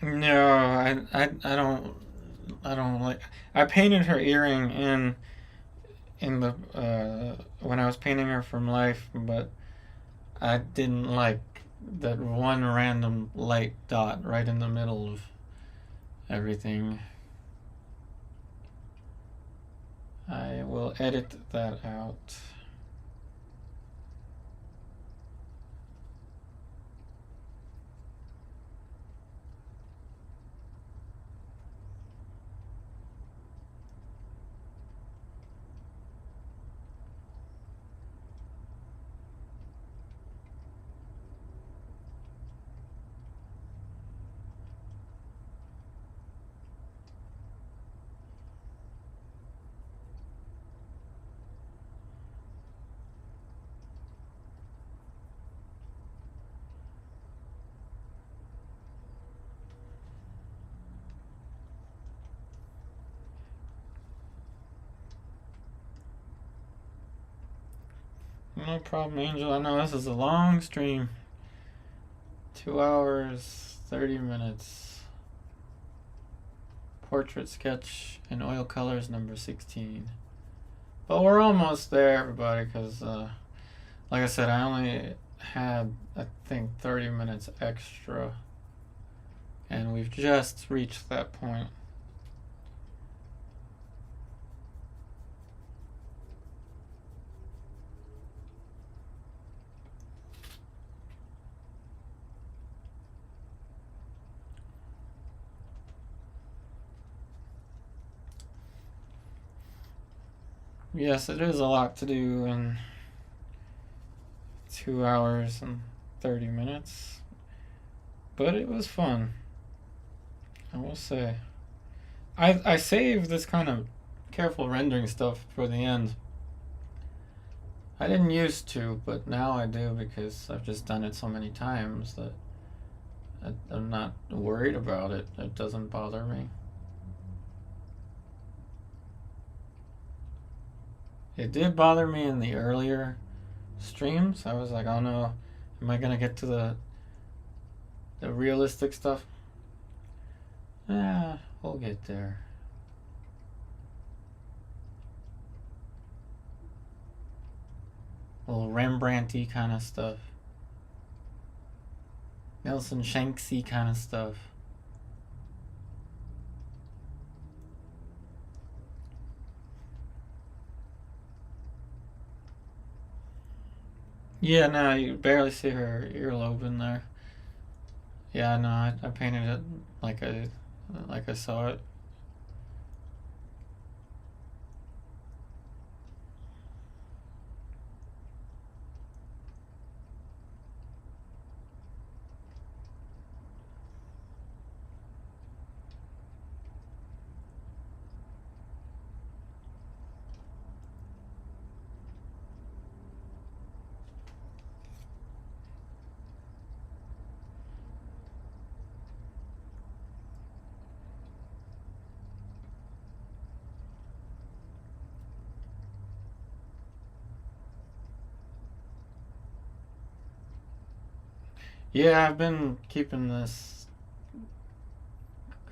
No, I don't like. I painted her earring in the when I was painting her from life, but I didn't like that one random light dot right in the middle of everything. I will edit that out. No problem, Angel. I know this is a long stream. 2 hours, 30 minutes. Portrait sketch in oil colors number 16. But we're almost there, everybody, because like I said, I only had, I think, 30 minutes extra. And we've just reached that point. Yes, it is a lot to do in 2 hours and 30 minutes, but it was fun, I will say. I saved this kind of careful rendering stuff for the end. I didn't used to, but now I do because I've just done it so many times that I'm not worried about it. It doesn't bother me. It did bother me in the earlier streams. I was like, oh no, am I gonna get to the realistic stuff? Yeah, we'll get there. A little Rembrandt-y kind of stuff. Nelson Shanksy kind of stuff. Yeah, no, you barely see her earlobe in there. Yeah, no, I painted it like I saw it. Yeah, I've been keeping this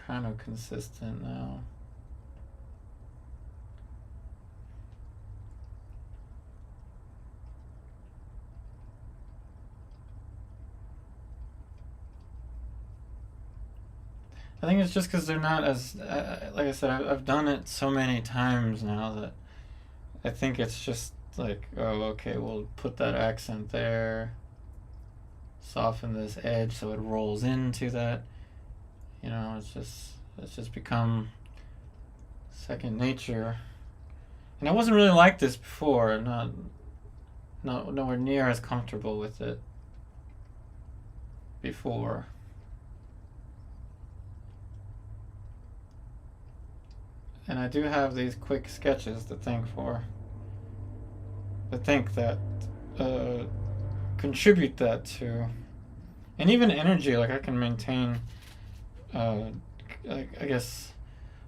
kind of consistent now. I think it's just because they're not as, like I said, I've done it so many times now that I think it's just like, oh, okay, we'll put that accent there, soften this edge so it rolls into that. You know, it's just become second nature. And I wasn't really like this before. Not nowhere near as comfortable with it before. And I do have these quick sketches to thank for. To think that uh, contribute that to, and even energy. Like I can maintain, uh, I guess,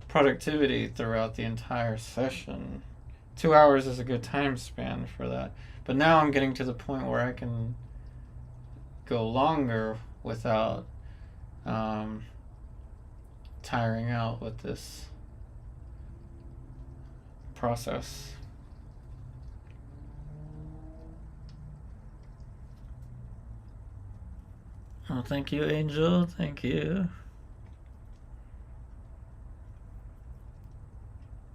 productivity throughout the entire session. 2 hours is a good time span for that. But now I'm getting to the point where I can go longer without um, tiring out with this process. Oh, thank you, Angel. Thank you.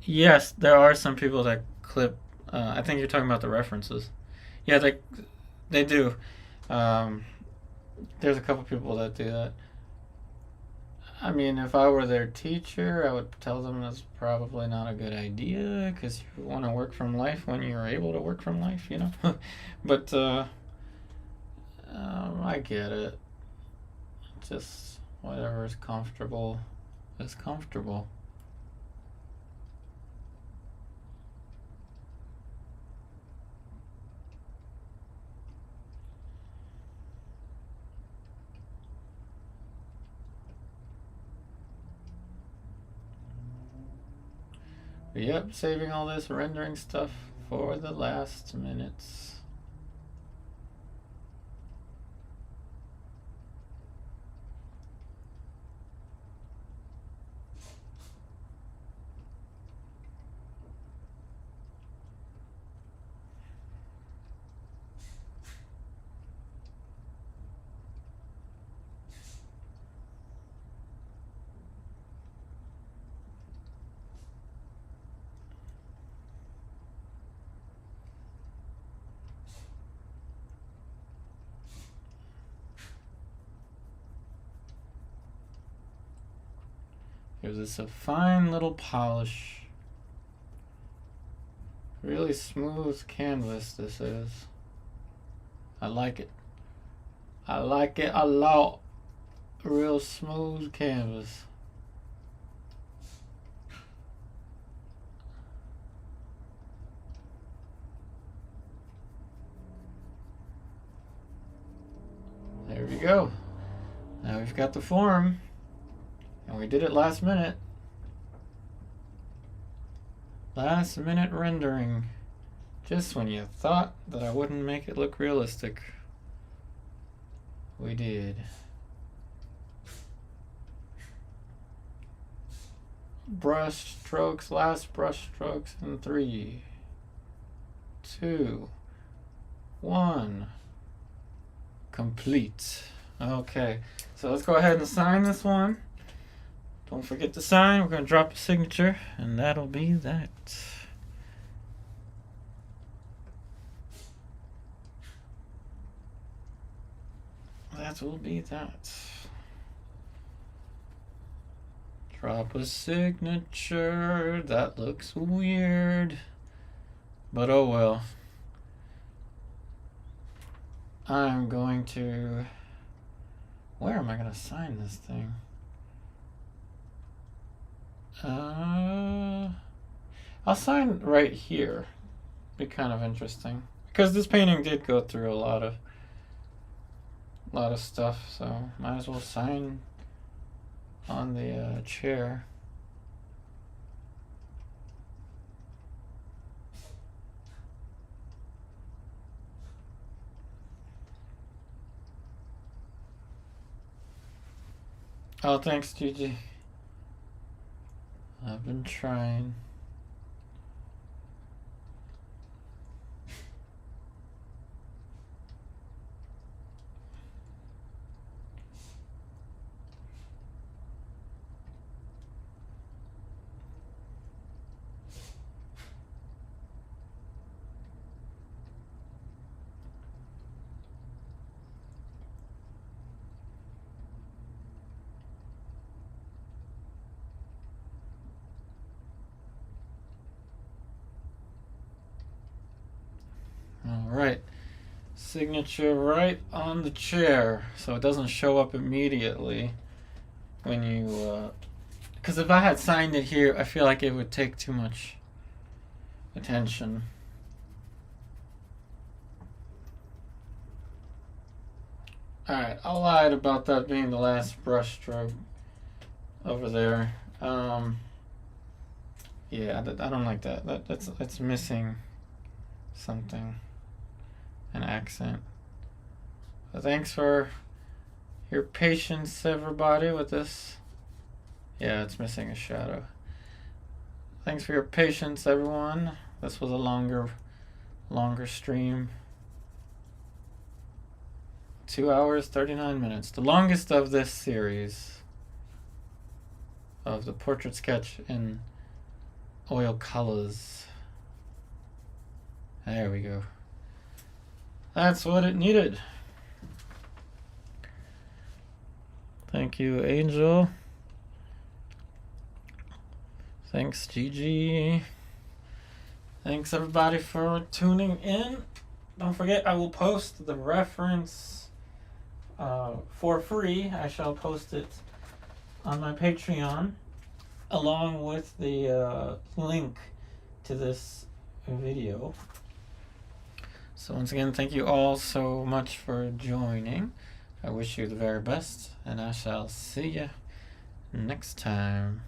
Yes, there are some people that clip. I think you're talking about the references. Yeah, they do. Um, there's a couple people that do that. I mean, if I were their teacher, I would tell them that's probably not a good idea because you want to work from life when you're able to work from life, you know? But I get it. Just whatever is comfortable is comfortable. But yep, saving all this rendering stuff for the last minutes. Gives us a fine little polish. Really smooth canvas this is. I like it. I like it a lot. Real smooth canvas. There we go. Now we've got the form. And we did it last minute. Last minute rendering. Just when you thought that I wouldn't make it look realistic. We did. Brush strokes, last brush strokes in 3, 2, 1. Complete. Okay, so let's go ahead and sign this one. Don't forget to sign. We're going to drop a signature, and that'll be that. That will be that. Drop a signature. That looks weird. But oh well. I'm going to... Where am I going to sign this thing? I'll sign right here. Be kind of interesting. Because this painting did go through a lot of stuff, so might as well sign on the chair. Oh, thanks, Gigi. I've been trying. Alright, signature right on the chair, so it doesn't show up immediately when you, because if I had signed it here, I feel like it would take too much attention. Alright, I lied about that being the last brush stroke over there. Yeah, I don't like that. That's missing something. An accent. So thanks for your patience, everybody, with this. Yeah, it's missing a shadow. Thanks for your patience, everyone. This was a longer stream. 2 hours, 39 minutes. The longest of this series of the portrait sketch in oil colors. There we go. That's what it needed. Thank you, Angel. Thanks, Gigi. Thanks, everybody, for tuning in. Don't forget, I will post the reference for free. I shall post it on my Patreon, along with the link to this video. So once again, thank you all so much for joining. I wish you the very best, and I shall see you next time.